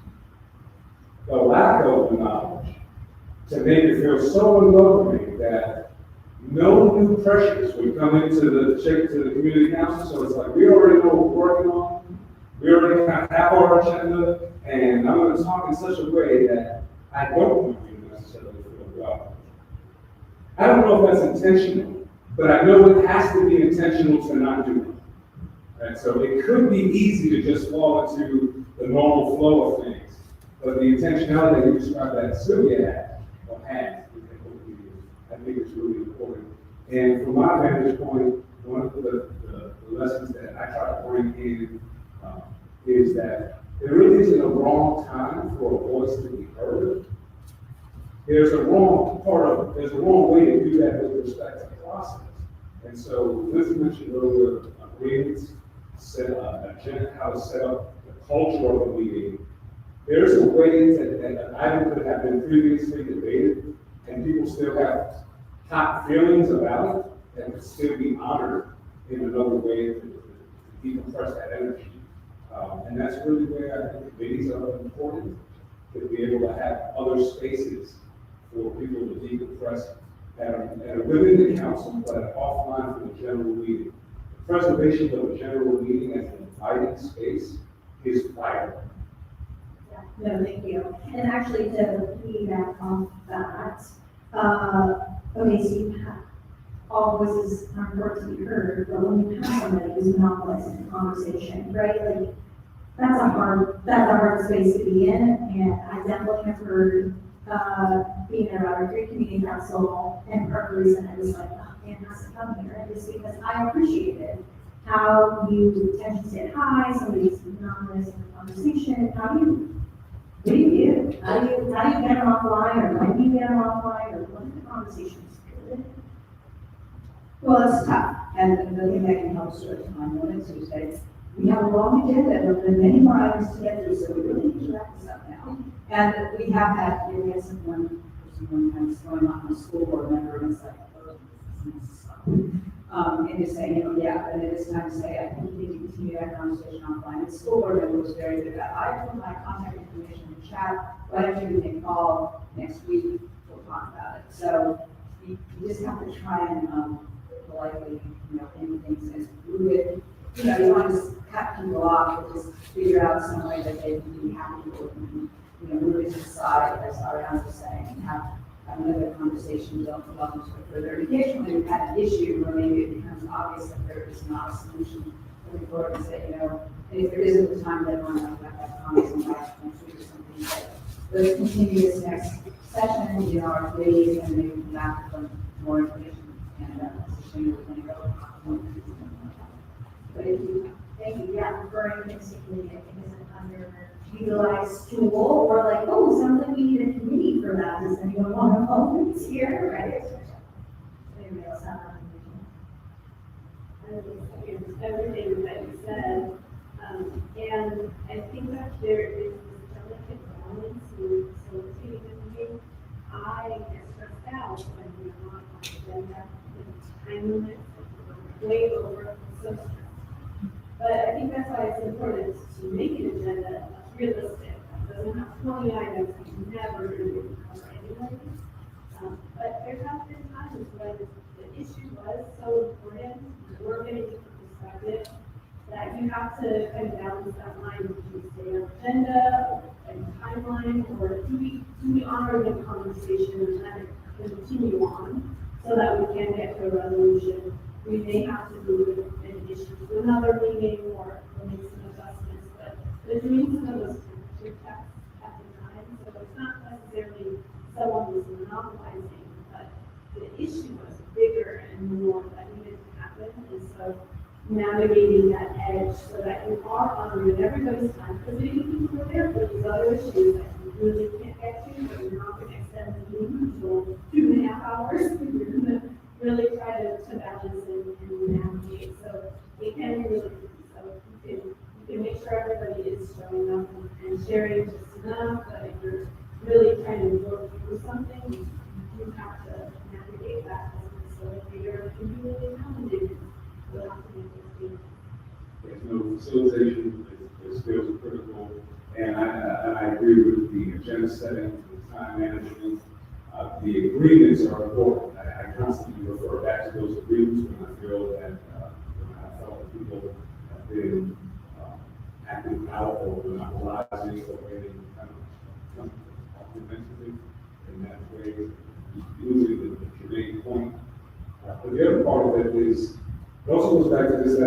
the lack of knowledge to make it feel so unwelcoming that no new pressures would come into the community council. So it's like, we already know what we're working on. We already kind of have our agenda, and I'm going to talk in such a way that I don't want you to necessarily feel welcome. I don't know if that's intentional, but I know it has to be intentional to not do it. And so it could be easy to just fall into the normal flow of things. But the intentionality that you described that Sylvia had, or has, I think it's really important. And from my vantage point, one of the lessons that I try to bring in, is that there really isn't a wrong time for a voice to be heard. There's a wrong way to do that with respect to process. And so, Liz mentioned earlier, agreements, how to set up the culture of the meeting. There's some ways that an item could have been previously debated, and people still have hot feelings about it, that could still be honored in another way to decompress that energy. And that's really where I think committees are important, to be able to have other spaces for people to decompress that are within the council, but offline from the general meeting. The preservation of the general meeting as an inviting space is vital. No, thank you. And actually, to piggyback off that, okay, so you have, all voices are important to be heard, but when you have somebody who's monopolizing the conversation, right? Like, that's a hard space to be in, and I definitely have heard, being at our great community council and part of the reason I was like, oh, man, has to come here, is because I appreciated how you potentially said hi, somebody's monopolizing the conversation, what do you do? How do you get them offline, or when do you get them offline, or what if the conversation's good? Well, it's tough, and the thing that can help sort of time limits is that we have a long agenda, there have been many more items to get through, so we really need to wrap this up now. And we have had, we had someone kind of going on the school board member, and it's like, oh, this is stuff. And just saying, yeah, and it is time to say, I think we need to continue that conversation offline. And the school board member was very good about, I put my contact information in the chat, why don't you give me a call next week, we'll talk about it. So you just have to try and politely, end things and move it. You don't want to just cut people off, but just figure out some way that they can be happy with, and, move it to the side, as Ariana was saying, and have another conversation, don't develop further. Occasionally, we've had an issue where maybe it becomes obvious that there is not a solution for the board, and say, and if there isn't the time deadline, I've got that comments and back next week or something. But let's continue this next session, our committees, and maybe come back with more information, and it's a shame we're going to go. Thank you, yeah, referring basically, I think is an underutilized tool, or like, oh, sounds like we need a committee for that, does anyone want to volunteer, right? Anybody else have anything? Everything that you said, and I think that there is this delicate balance in facilitating the meeting. I get stressed out when we're not on the agenda, the time limits, way over, so stressed. But I think that's why it's important to make an agenda that's realistic. It doesn't have 20 items that you never really cover anyway. But there have been times when the issue was so important, we're getting different perspective, that you have to kind of balance that line between stay on agenda and timeline, or do we honor the conversation and let it continue on so that we can get to a resolution. We may have to move an issue to another meeting or make some adjustments, but doing some of those temperature checks at the time, so it's not necessarily someone was monopolizing, but the issue was bigger and more that needed to happen, and so navigating that edge so that you are honoring everybody's time, because maybe people are there for these other issues that you really can't get to, but you're not going to extend the meeting until 2.5 hours. You're going to really try to balance and navigate, so it can be really tricky. So you can make sure everybody is showing up and sharing just enough, but if you're really trying to work through something, you have to navigate that. So if you're really accommodated, you'll have to make it. There's facilitation is still critical, and I agree with the agenda setting, the time management. The agreements are important. I constantly refer back to those agreements when I feel that when I felt that people have been acting out or monopolizing or any kind of complimentary in that way, usually the germane point. But the other part of it is, it also goes back to this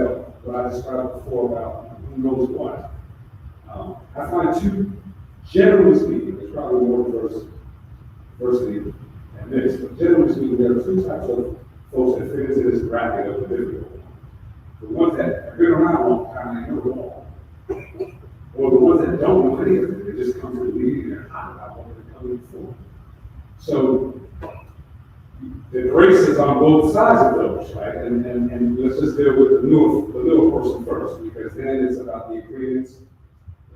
what I described before about who knows what. I find generally speaking, there's probably more diversity and this, but generally speaking, there are two types of folks that fit into this bracket of the video. The ones that have been around a long time, they know it all. Or the ones that don't know any of it, they just come to the meeting and they're hot about what they're coming for. So the grace is on both sides of those, right? And let's just deal with the newer person first, because then it's about the agreements,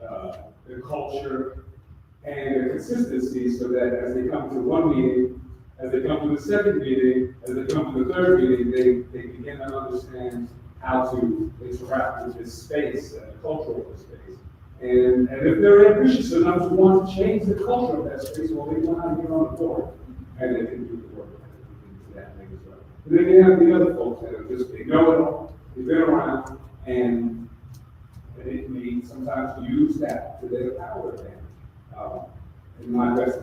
the culture, and the consistency, so that as they come to one meeting, as they come to the second meeting, as they come to the third meeting, they begin to understand how to interact with this space and the culture of this space. And if they're ambitious enough to want to change the culture of that space, well, they know how to get on the board, and they can do the work that thing as well. And then you have the other folks that are just, they know it all, they've been around, and they may sometimes use that to their power advantage. And my best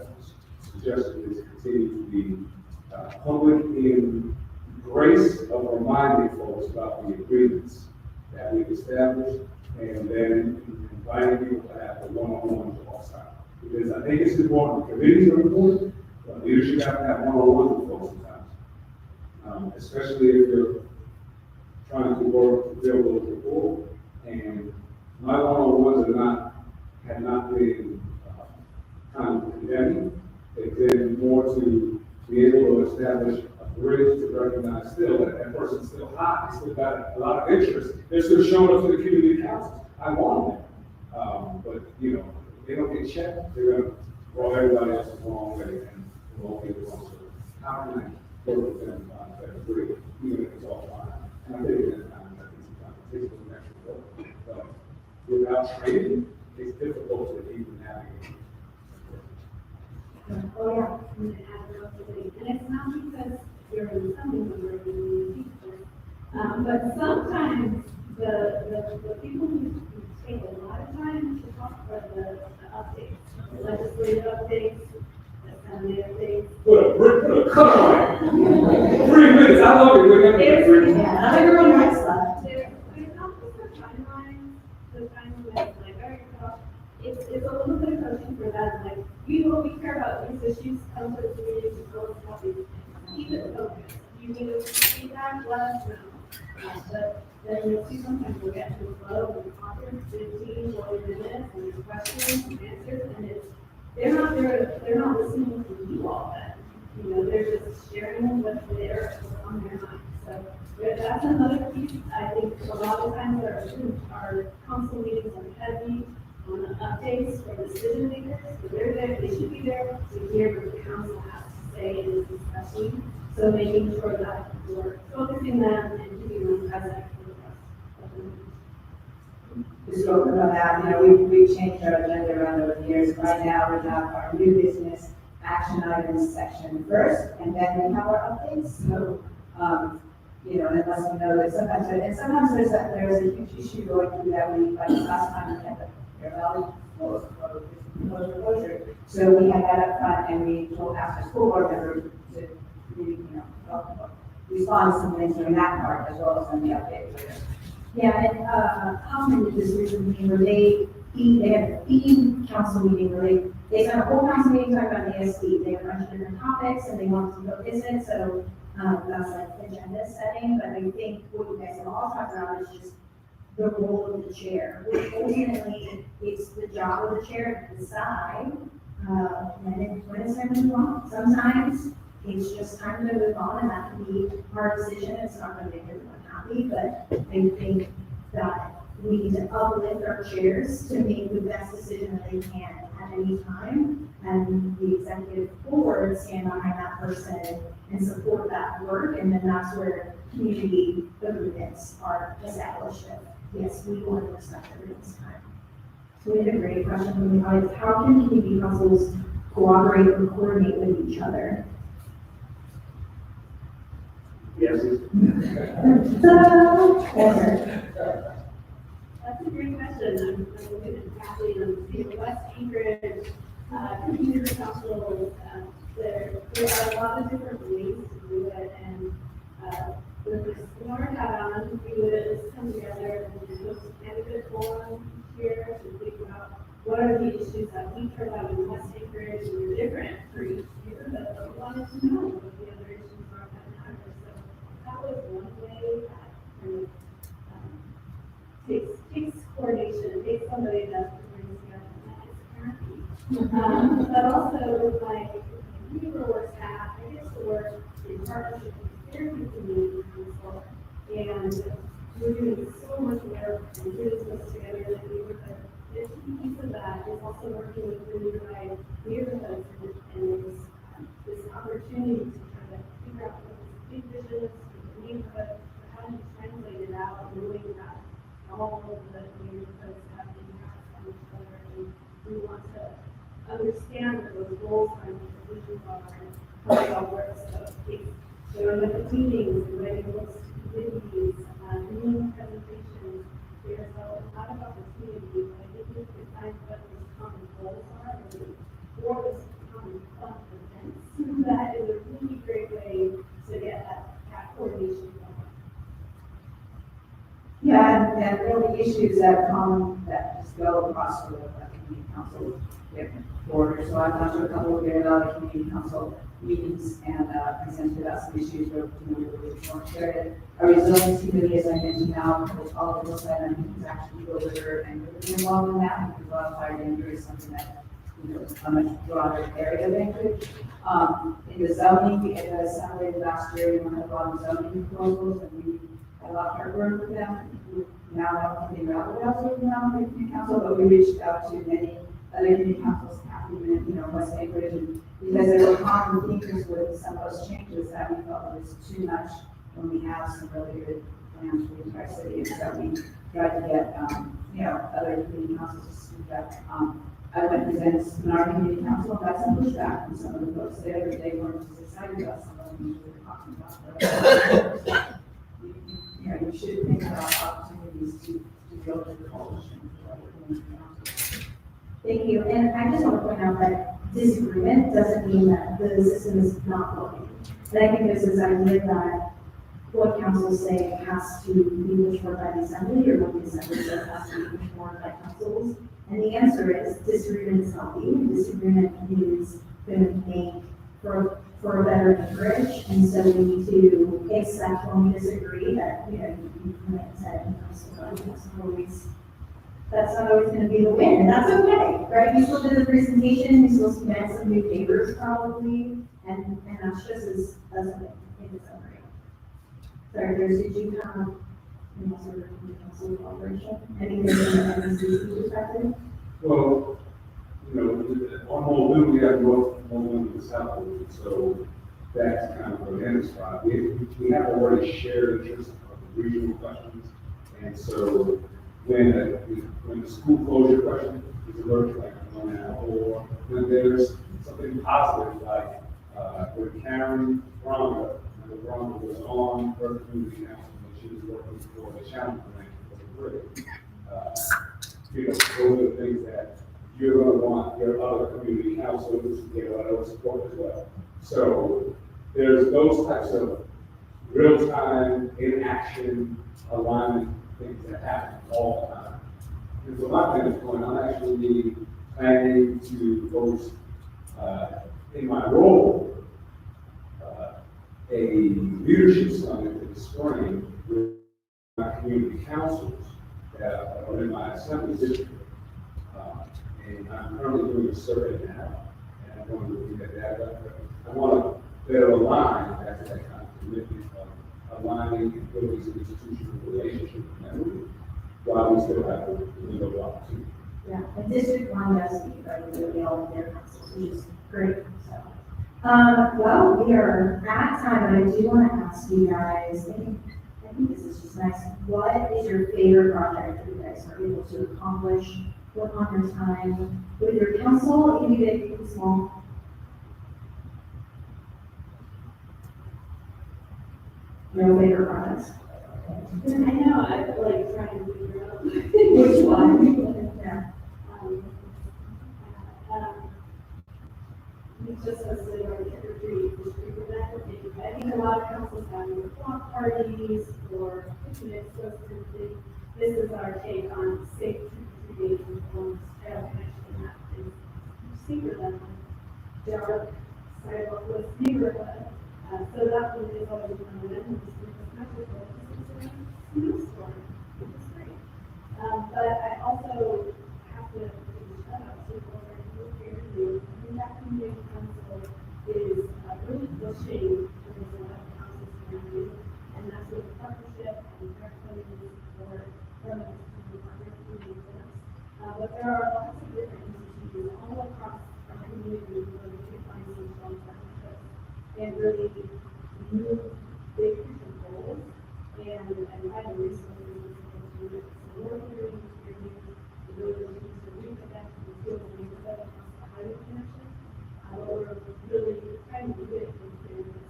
suggestion is continue to be public in grace of reminding folks about the agreements that we've established, and then inviting people to have the one-on-one talks out. Because I think it's important, committees are important, but leadership have to have one-on-one with folks sometimes. Especially if you're trying to work to build those rapport. And my one-on-ones have not been kind of condemning. They've been more to be able to establish a bridge to recognize still that that person's still hot, still got a lot of interest. They're still showing up to the community councils. I want them. But, you know, they don't get checked. They're going to roll everybody else the wrong way and roll people wrong. So how can I work with them on that bridge, even if it's all fine? And I think at times, I think sometimes it takes some extra work. But without training, it's difficult to even navigate. Oh, yeah. And it's not because you're in something that you're in people. But sometimes the people who take a lot of time to talk about the updates, the legislative updates, the assembly updates. Put a cut on it. 3 minutes, I love it. We're gonna 3 minutes. Yeah, not everyone likes that. They're not just the timelines, the timelines, like, all right, well, it's a little bit of coaching for them, like, we care about these issues, come to the community to tell us about these things. Keep it focused. You need to feedback, let us know. But then you'll see sometimes we'll get to a flow of the conference, 15, 20 minutes, and there's questions and answers, and they're not listening to you all then. You know, they're just sharing what's there, what's on their mind. So that's another piece. I think a lot of times our council meetings are heavy on the updates for decision makers. So they're there, they should be there to hear what the council has to say in this discussion. So making sure that we're focusing them and keeping them present for the rest of the meeting. We spoke about that, you know, we've changed our agenda around over the years. Right now, we have our new business action items section first, and then we have our updates. So, you know, unless we know that sometimes there's a huge issue going through that week, like last time we had the Fair Valley closure. So we had that up front, and we told after school board members to, you know, respond to some things during that part, as well as on the update. Yeah, and Hoffman did this recently where they had a theme council meeting where they spent a whole council meeting talking about ASD. They had a bunch of different topics and they wanted to go visit, so that's like agenda setting. But I think what you guys have all talked about is just the role of the chair, which ultimately it's the job of the chair to decide when it's time to move on. Sometimes it's just time to move on, and that can be our decision. It's not going to make everyone happy, but I think that we need to uplift our chairs to make the best decision that they can at any time, and the executive board stand behind that person and support that work, and then that's where community agreements are established. Yes, we want to respect everyone's time. So we had a great question from the audience. How can community councils cooperate or coordinate with each other? Yes. That's a great question. I'm looking at Kathleen on the West Anchorage, community council. There are a lot of different ways to do it, and with the SMART hat on, we would come together and do a candidate forum here to think about what are the issues that we heard about in West Anchorage, and they're different for each year, but we wanted to know what the other issues are that matter. So that was one way that kind of somebody that brings together nice parent. But also like, we were staff, I get to work in partnership with the Fairview Community Council. And we're doing so much work and doing this together in the neighborhood. The key piece of that is also working with the nearby neighborhoods and this opportunity to try to figure out what this big vision is for the neighborhood, but how do you translate it out, knowing that all of the neighborhoods have impact on each other, and we want to understand what those goals are and what the visions are, and how it all works. So it's showing up at meetings, and writing books to communities, doing presentations. There's a lot of opportunity, but I think we can find what those common goals are, or those common fun events. That is a really great way to get that coordination going. Yeah, and really issues that come, that just go across the community council border. So I've gone to a couple of very other community council meetings and presented about some issues where, we really want to share it. A resiliency committee, as I mentioned now, which all of us said, I think is actually over and really involved in that, because wildfire danger is something that, is a much broader area of interest. In the zoning, we had a assembly last year, we had a lot of zoning proposals, and we had a lot of hard work with them. We now have something rather else with the community council, but we reached out to many other community councils, West Anchorage, and because there were common features with some of those changes that we felt was too much when we have some really good plans for the entire city, and so we tried to get, other community councils to speak up. I went and presented in our community council, and got some pushback from some of the folks there, but they weren't as excited about some of the things we were talking about. You should think about opportunities to go to the coalition for other community councils. Thank you, and I just want to point out that disagreement doesn't mean that the system is not working. And I think there's this idea that what councils say has to be pushed forward by the assembly, or what the assembly says has to be pushed forward by councils. And the answer is disagreement is healthy. Disagreement is going to make for a better Anchorage, and so we need to accept when we disagree that, you might say, that's not always going to be the win, and that's okay, right? You still did the presentation, you still met some new neighbors probably, and that's just as a win in the summary. Sorry, Bruce, did you have any sort of council cooperation? Anything from the NBC perspective? Well, on Muldoon, we have North Muldoon and South Muldoon, so that's kind of an end spot. We have already shared interest of the regional questions, and so when the school closure question is emerging, like one now, or when there's something positive, like with Karen Bronco, and the Bronco was on her community council, and she was working for the challenge grant for the grid. Those are the things that you're going to want your other community councils to get a lot of support as well. So there's those types of real-time, in-action, alignment things that happen all the time. And so my plan is going, I'm actually planning to host, in my role, a leadership summit this spring with my community councils that are in my assembly district. And I'm currently doing a survey now, and I'm going to look at that. I want to better align that kind of commitment of aligning and building some institutional relationship while we still have the window of opportunity. Yeah, and District 1 does meet regularly all of their councils, which is great, so. Well, we are at time, but I do want to ask you guys, I think this is just nice. What is your favorite project that you guys are able to accomplish, work on your time with your council, it can be big, it can be small? No favorite projects? I know, I like trying to figure out. Which one? Yeah. We just hosted our trick or treat district event. I think a lot of councils have block parties or picnics, those kinds of things. This is our take on safe trick or treating on trail connection that is safer than dark sidewalkless neighborhood. So that one is always one of them. It's magical. It's a snowstorm, which is great. But I also to take a shout out to over here to do. I think that community council is really pushing for this lot of councils to do. And that's with partnership and direct funding support from the department of community. But there are lots of different institutions all across our community where we can find some strong partnerships and really move big picture goals and find the resources to do it. So we're hearing the ability to reconnect and feel the need of that across the highway connection. We're really trying to do it in fairness.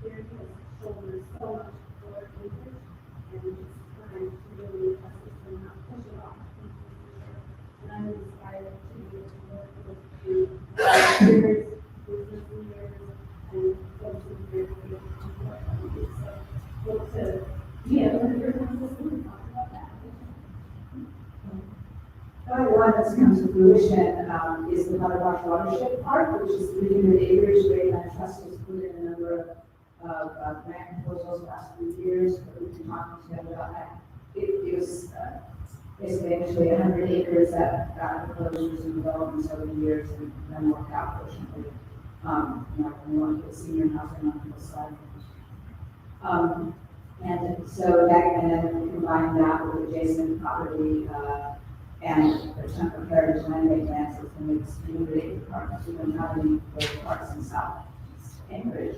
Fairness shoulders so much for acreage, and it's time to really assist them, not push it off. And I'm inspired to be able to work with the leaders, business leaders, and folks in the field. So, hope to be able to hear from this and talk about that. One that's come to fruition is the Powder Marsh Watershed Park, which is 300 acres. Great Land Trust has put in a number of grant proposals the last few years, but we've been talking to them about that. It was basically initially 100 acres that got proposals and developments over the years and then worked out fortunately. We want to put senior housing on the side. And so that, and then we combine that with adjacent property, and a chunk of heritage land lands, it's going to make community parks. We don't have any those parks in South Anchorage,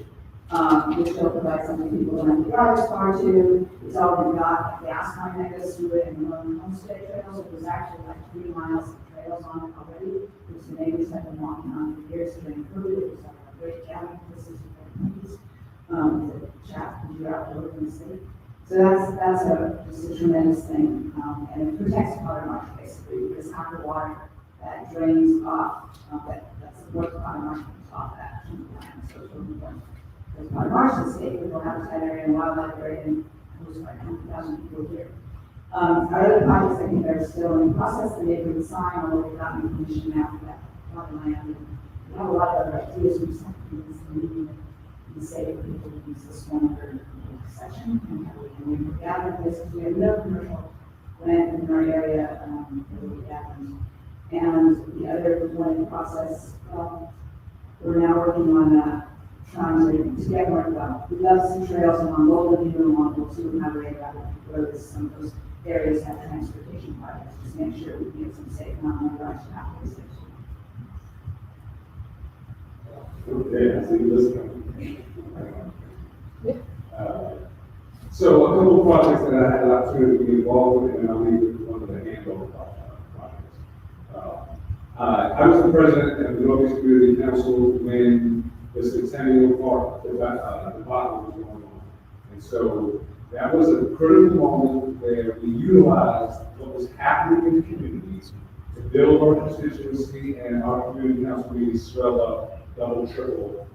which will provide something people don't have to drive as far to. It's already got a gas line that goes through it and road homestead trails. It was actually like 3 miles of trails on it already, which the neighbors have been walking on for years during COVID. It was like a great gathering place for families, to chat and do outdoors in the city. So that's just a tremendous thing, and it protects Powder Marsh basically, because half the water that drains off, that supports Powder Marsh comes off that land, so it's really important. Because Powder Marsh is a state with habitat area and wildlife area, and hosts like 100,000 people here. Our other projects, I think, are still in process. The neighborhood sign, although we've gotten permission now for that water land. We have a lot of other ideas. We just have to do this meeting and say for people to use this one for section, and how we can gather places. We have no commercial land in our area, that we gather. And the other one in the process, we're now working on trying to get more developed. We love some trails along Golden View and along Gold Two and Highway roads. Some of those areas have transportation projects. Just make sure we get some safe, non-motorized pathways. Okay, I see you listening. So a couple of projects that I had the opportunity to be involved with, and I'll leave it to one of the handover projects. I was the president of the Northeast Community Council when the Centennial Park debacle was going on. And so that was a critical moment where we utilized what was happening in the communities to build our constituency, and our community council meetings swelled up double, triple,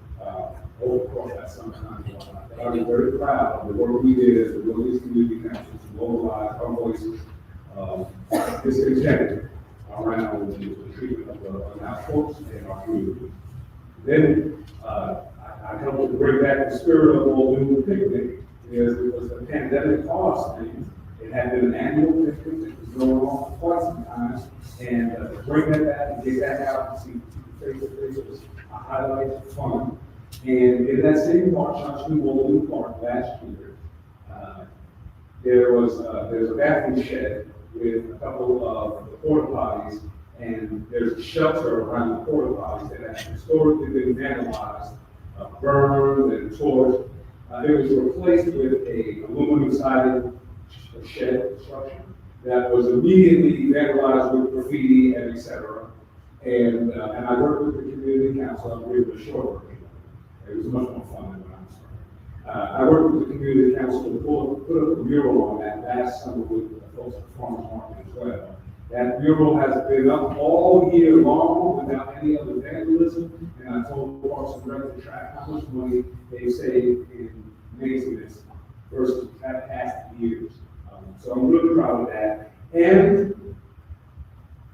over the course of that summertime. But I was very proud of the work we did as the Northeast Community Council to mobilize our voices, discontented around the treatment of our folks and our community. Then I helped to bring back the spirit of Old New Picnic, because it was a pandemic cost thing. It had been an annual picnic that was going on for quite some time, and to bring that back and get that out and see face to face was a highlight of fun. And in that same park, Chauncey Walden Park last year, there's a bathroom shed with a couple of the porta potties, and there's a shelter around the porta potties that had historically been vandalized, burned and torched. It was replaced with a aluminum sided shed structure that was immediately vandalized with graffiti and et cetera. And I worked with the community council. I'll give it a short version. It was much more fun than when I was starting. I worked with the community council to put up a mural on that last summer with the folks at Farmers Market as well. That mural has been up all year long without any other vandalism, and I told the Parks and Rec to track how much money they saved in maintenance versus past years. So I'm really proud of that. And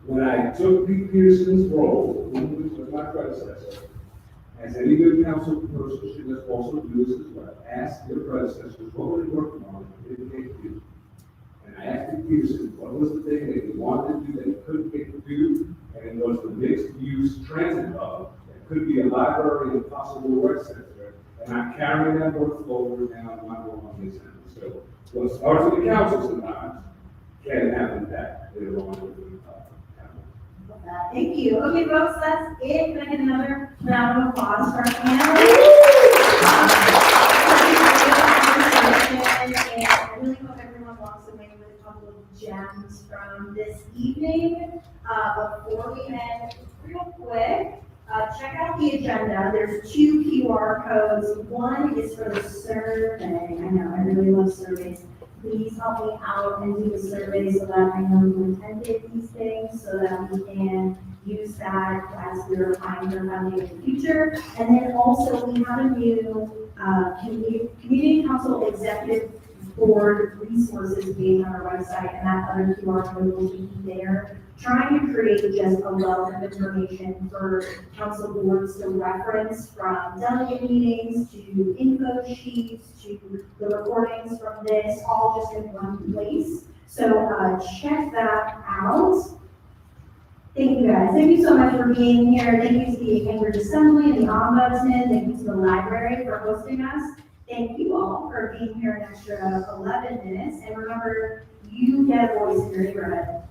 when I took Pete Peterson's role, which was my predecessor, as any good council person should also do this as well, ask your predecessors what were they working on and didn't take you. And I asked Dick Peterson, what was the thing that he wanted to do that he couldn't get to do? And it was the mixed-use transit hub. It could be a library and possible rec center. And I carried that work forward now in my role on this end. So what starts with the council sometimes can have impact later on with the council. Thank you. Okay, folks, that's it. Can I get another round of applause for our panel? And I really hope everyone walks away with a couple of gems from this evening. Before we end, real quick, check out the agenda. There's 2 QR codes. One is for the survey. I know, I really love surveys. Please help me out and do the survey so that I know who attended these things, so that we can use that as we're applying for funding in the future. And then also, we have a new community council executive board resources page on our website, and that other QR code will be there. Trying to create just a wealth of information for council boards to reference, from delegate meetings to info sheets to the recordings from this, all just in one place. So check that out. Thank you guys. Thank you so much for being here. Thank you to the Cambridge Assembly and the Ombudsman. Thank you to the library for hosting us. Thank you all for being here an extra 11 minutes. And remember, you get a voice in your neighborhood.